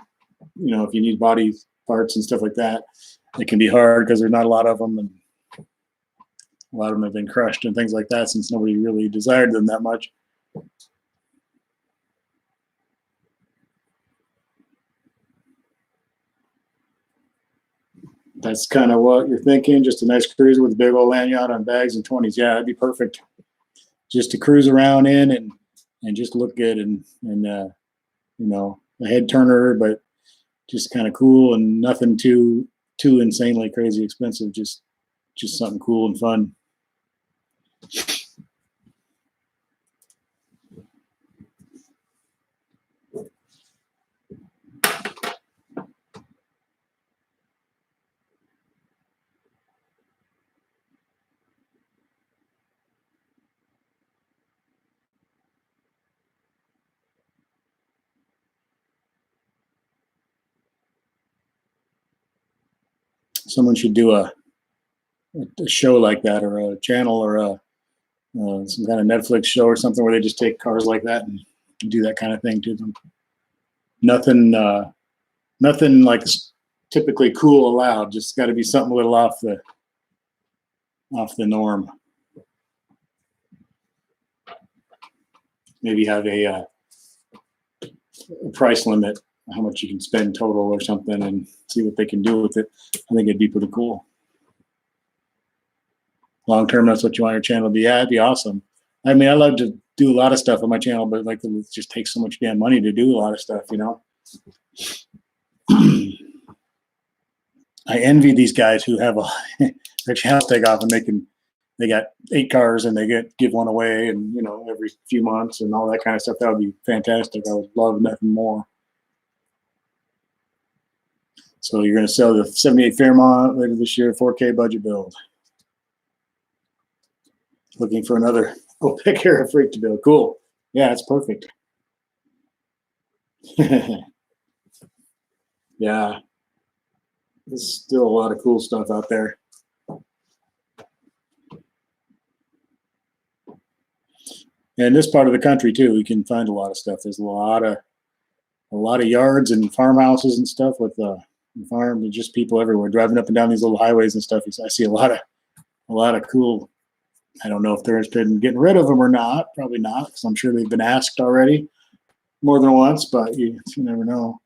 you know, if you need body parts and stuff like that. It can be hard because there's not a lot of them, and a lot of them have been crushed and things like that since nobody really desired them that much. That's kind of what you're thinking. Just a nice cruiser with a big old lanyard on bags and 20s. Yeah, that'd be perfect. Just to cruise around in and just look good and you know, a head turner, but just kind of cool and nothing too insanely crazy expensive. Just something cool and fun. Someone should do a show like that, or a channel, or some kind of Netflix show or something where they just take cars like that and do that kind of thing to them. Nothing like typically cool allowed. Just got to be something a little off the norm. Maybe have a price limit, how much you can spend total or something, and see what they can do with it. I think it'd be pretty cool. Long term, that's what you want your channel to be. Yeah, it'd be awesome. I mean, I love to do a lot of stuff on my channel, but like it just takes so much damn money to do a lot of stuff, you know. I envy these guys who have their channel take off and they got 8 cars and they give one away, and you know, every few months and all that kind of stuff. That would be fantastic. I would love nothing more. So you're going to sell the 78 Fairmont later this year, 4K budget build. Looking for another pick here a freak to build. Cool. Yeah, it's perfect. Yeah. There's still a lot of cool stuff out there. And this part of the country too, you can find a lot of stuff. There's a lot of yards and farmhouses and stuff with farm, and just people everywhere driving up and down these little highways and stuff. I see a lot of cool. I don't know if they're interested in getting rid of them or not. Probably not, because I'm sure they've been asked already more than once, but you never know.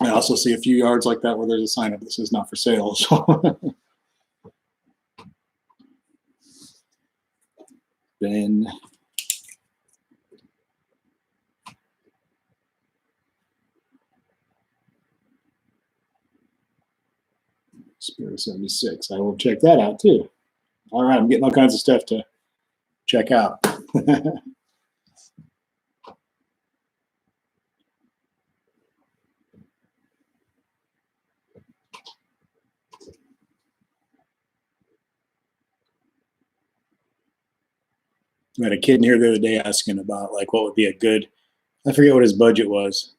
I also see a few yards like that where there's a sign up that says not for sale. So then Spirit 76. I will check that out too. All right, I'm getting all kinds of stuff to check out. I had a kid in here the other day asking about like what would be a good, I forget what his budget was.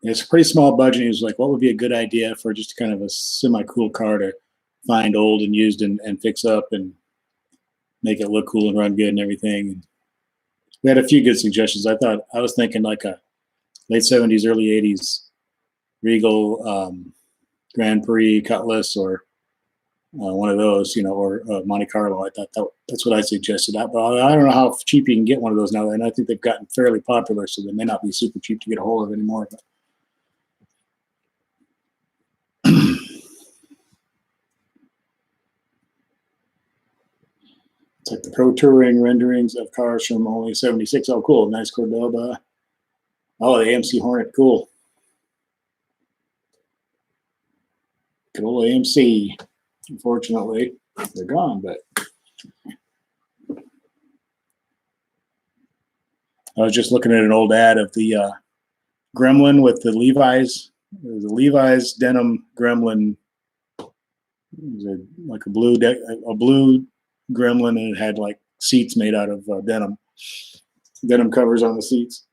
It's a pretty small budget. He was like, what would be a good idea for just kind of a semi-cool car to find old and used and fix up and make it look cool and run good and everything. And we had a few good suggestions. I was thinking like a late 70s, early 80s Regal Grand Prix Cutlass, or one of those, or Monte Carlo. I thought that's what I suggested. But I don't know how cheap you can get one of those now, and I think they've gotten fairly popular, so they may not be super cheap to get a hold of anymore. But it's like the Pro Touring renderings of cars from only 76. Oh, cool. Nice Cordoba. Oh, the AMC Hornet. Cool. Cool AMC. Unfortunately, they're gone, but I was just looking at an old ad of the Gremlin with the Levi's. The Levi's denim Gremlin. It was like a blue Gremlin, and it had like seats made out of denim covers on the seats.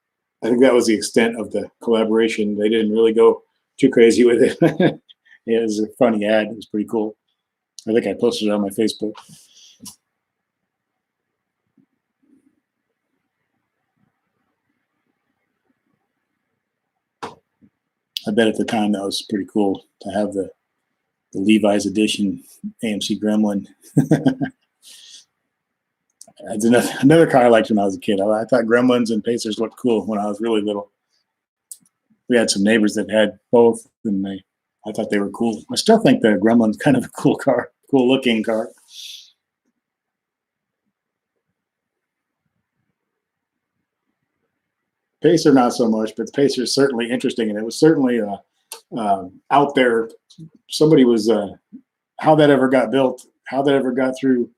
I think that was the extent of the collaboration. They didn't really go too crazy with it. It was a funny ad. It was pretty cool. I think I posted it on my Facebook. I bet at the time that was pretty cool to have the Levi's edition AMC Gremlin. That's another car I liked when I was a kid. I thought Gremlins and Pacers looked cool when I was really little. We had some neighbors that had both, and I thought they were cool. I still think the Gremlin's kind of a cool car, cool looking car. Pacer not so much, but the Pacer is certainly interesting, and it was certainly out there. Somebody was how that ever got built, how that ever got through,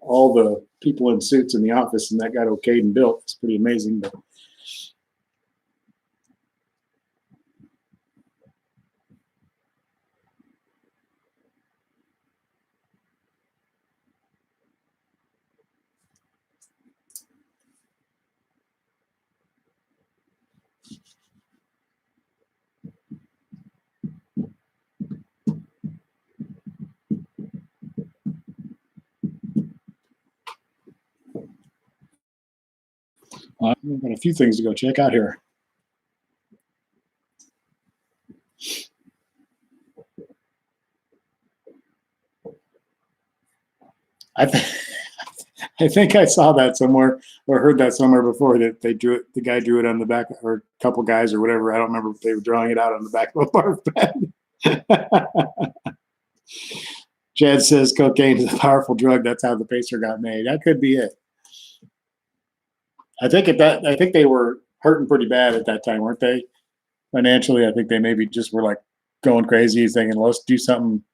all the people in suits in the office, and that got okayed and built. It's pretty amazing. But I've got a few things to go check out here. I think I saw that somewhere or heard that somewhere before, that they drew it. The guy drew it on the back, or a couple guys or whatever. I don't remember if they were drawing it out on the back of a barf bag. Chad says cocaine is a powerful drug. That's how the Pacer got made. That could be it. I think they were hurting pretty bad at that time, weren't they? Financially, I think they maybe just were like going crazy, thinking, let's do something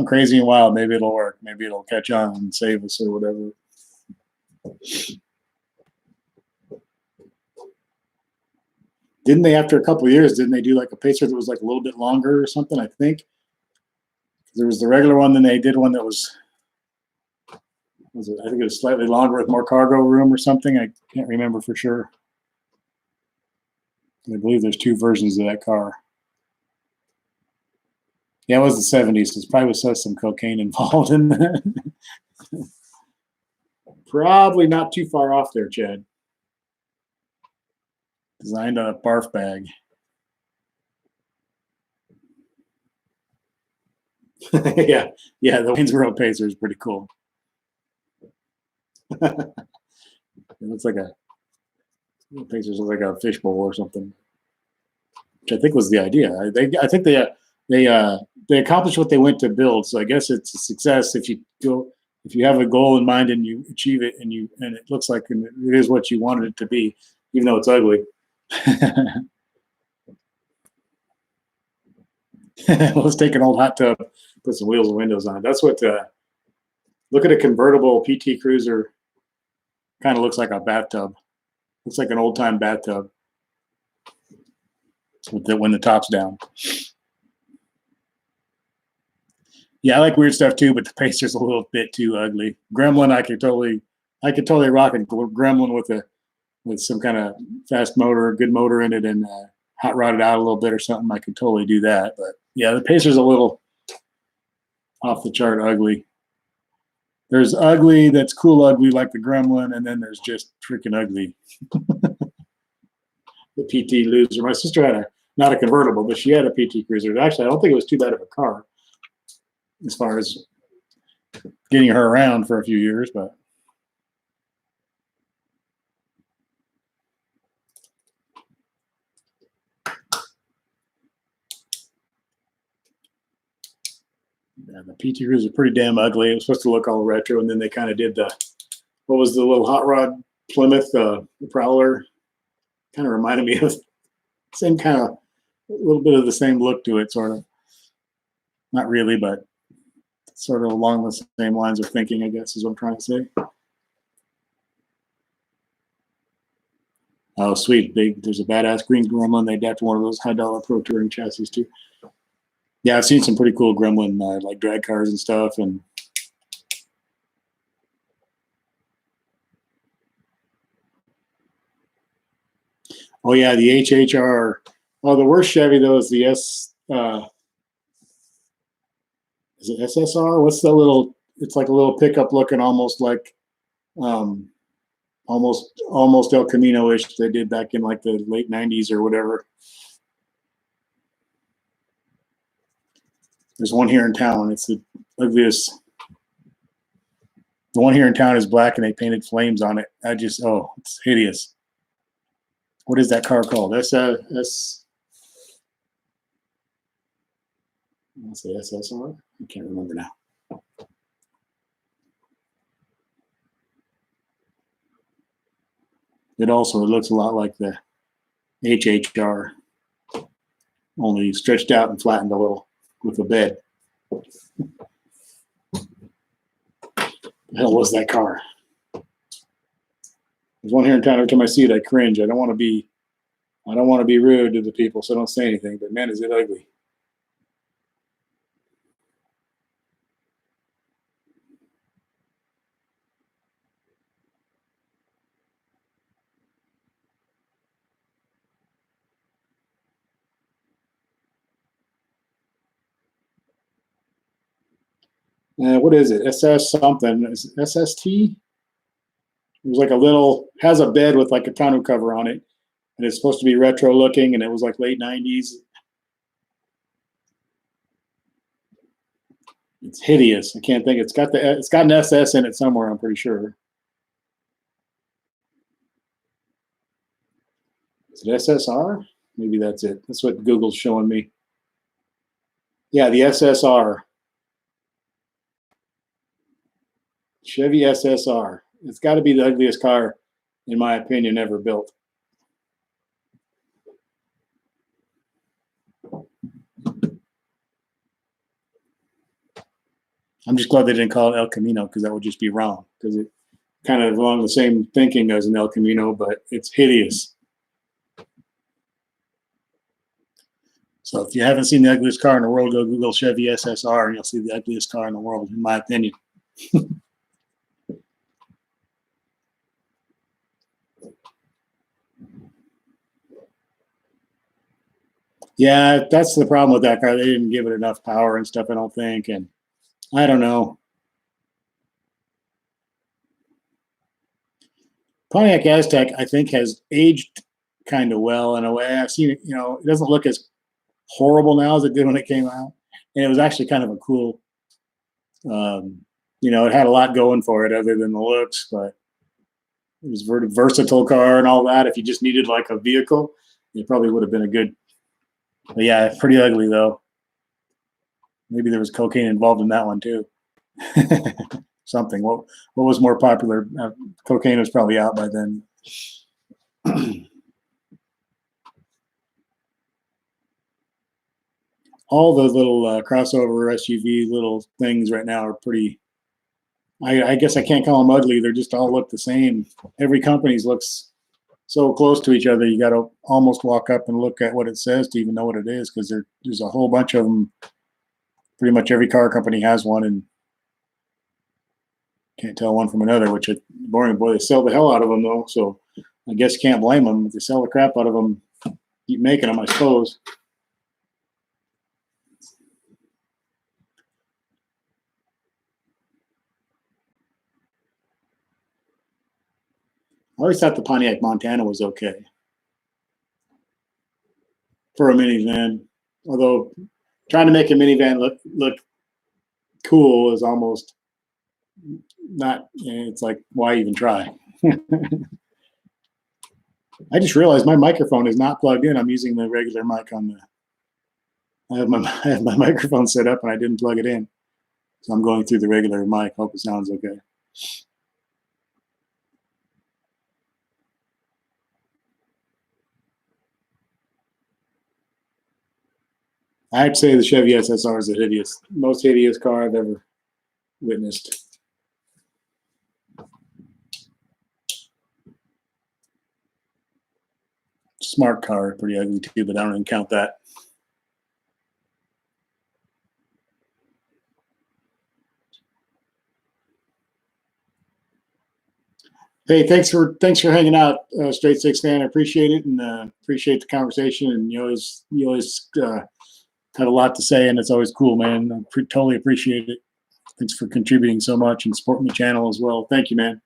crazy and wild. Maybe it'll work. Maybe it'll catch on and save us or whatever. Didn't they, after a couple of years, didn't they do like a Pacer that was like a little bit longer or something? I think there was the regular one, then they did one that was I think it was slightly longer with more cargo room or something. I can't remember for sure. I believe there's two versions of that car. Yeah, it was the 70s. So it probably was some cocaine involved in that. Probably not too far off there, Chad. Designed on a barf bag. yeah, the Waynesboro Pacer is pretty cool. It looks like Pacers look like a fishbowl or something, which I think was the idea. I think they accomplished what they went to build. So I guess it's a success if you have a goal in mind and you achieve it, and it looks like it is what you wanted it to be, even though it's ugly. Let's take an old hot tub, put some wheels and windows on it. That's what. Look at a convertible PT Cruiser. Kind of looks like a bathtub. Looks like an old time bathtub when the top's down. Yeah, I like weird stuff too, but the Pacer's a little bit too ugly. Gremlin, I could totally rock a Gremlin with some kind of fast motor, good motor in it, and hot rod it out a little bit or something. I could totally do that. But yeah, the Pacer's a little off the chart ugly. There's ugly that's cool ugly like the Gremlin, and then there's just freaking ugly. The PT Loser. My not a convertible, but she had a PT Cruiser. Actually, I don't think it was too bad of a car as far as getting her around for a few years, but yeah, the PT Cruiser is pretty damn ugly. It was supposed to look all retro, and then they kind of did the, what was the little hot rod Plymouth, the Prowler? Kind of reminded me of same kind of, a little bit of the same look to it, sort of. Not really, but sort of along the same lines of thinking, I guess, is what I'm trying to say. Oh, sweet. There's a badass green Gremlin. They adapted one of those high-dollar Pro Touring chassis, too. Yeah, I've seen some pretty cool Gremlin, like drag cars and stuff. And oh, yeah, the HHR. Oh, the worst Chevy, though, is the is it SSR? What's the little, it's like a little pickup looking almost like, almost El Camino-ish they did back in like the late 90s or whatever. There's one here in town. It's the ugliest. The one here in town is black and they painted flames on it. It's hideous. What is that car called? Let's say SSR? I can't remember now. It looks a lot like the HHR, only stretched out and flattened a little with a bed. The hell was that car? There's one here in town. Every time I see it, I cringe. I don't want to be rude to the people, so don't say anything. But man, is it ugly! What is it? SS something? SST? It was like a little, has a bed with like a tonneau cover on it, and it's supposed to be retro looking, and it was like late 90s. It's hideous. I can't think. It's got an SS in it somewhere, I'm pretty sure. Is it SSR? Maybe that's it. That's what Google's showing me. Yeah, the SSR. Chevy SSR. It's got to be the ugliest car, in my opinion, ever built. I'm just glad they didn't call it El Camino, because that would just be wrong, because it kind of along the same thinking as an El Camino, but it's hideous. So if you haven't seen the ugliest car in the world, go Google Chevy SSR and you'll see the ugliest car in the world, in my opinion. Yeah, that's the problem with that car. They didn't give it enough power and stuff, I don't think. And I don't know. Pontiac Aztec, I think, has aged kind of well in a way. I've seen it, it doesn't look as horrible now as it did when it came out. And it was actually kind of a cool, it had a lot going for it other than the looks, but it was a versatile car and all that. If you just needed like a vehicle, it probably would have been a good. But yeah, pretty ugly though. Maybe there was cocaine involved in that one too. Something. What was more popular? Cocaine was probably out by then. All the little crossover SUV little things right now are pretty. I guess I can't call them ugly. They're just all look the same. Every company's looks so close to each other. You got to almost walk up and look at what it says to even know what it is, because there's a whole bunch of them. Pretty much every car company has one, and can't tell one from another, which is boring. Boy, they sell the hell out of them though, so I guess you can't blame them. If they sell the crap out of them, keep making them, I suppose. I always thought the Pontiac Montana was okay. for a minivan. Although trying to make a minivan look cool is almost not. It's like, why even try? I just realized my microphone is not plugged in. I'm using the regular mic on the. I have my microphone set up and I didn't plug it in, so I'm going through the regular mic. Hope it sounds okay. I'd say the Chevy SSR is the most hideous car I've ever witnessed. Smart car, pretty ugly too, but I don't even count that. Hey, thanks for hanging out, Straight Six fan. I appreciate it, and appreciate the conversation. And you always have a lot to say, and it's always cool, man. I totally appreciate it. Thanks for contributing so much and supporting the channel as well. Thank you, man.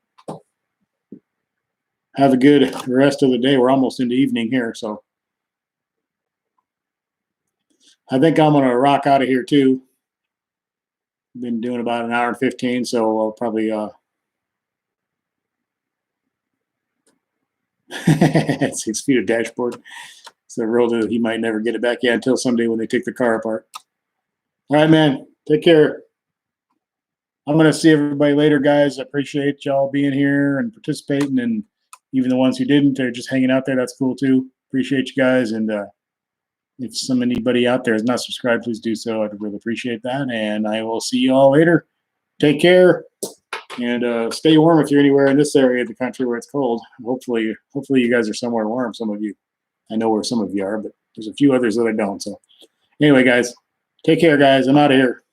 Have a good rest of the day. We're almost into evening here, so I think I'm gonna rock out of here too. Been doing about an hour and 15, so I'll probably 6 feet of dashboard. It's a road that he might never get it back. Yeah, until someday when they take the car apart. All right, man. Take care. I'm gonna see everybody later, guys. I appreciate y'all being here and participating, and even the ones who didn't, they're just hanging out there. That's cool too. Appreciate you guys, and if anybody out there is not subscribed, please do so. I'd really appreciate that. And I will see you all later. Take care, and stay warm if you're anywhere in this area of the country where it's cold. Hopefully you guys are somewhere warm. Some of you, I know where some of you are, but there's a few others that I don't. So anyway, guys, take care, guys. I'm out of here.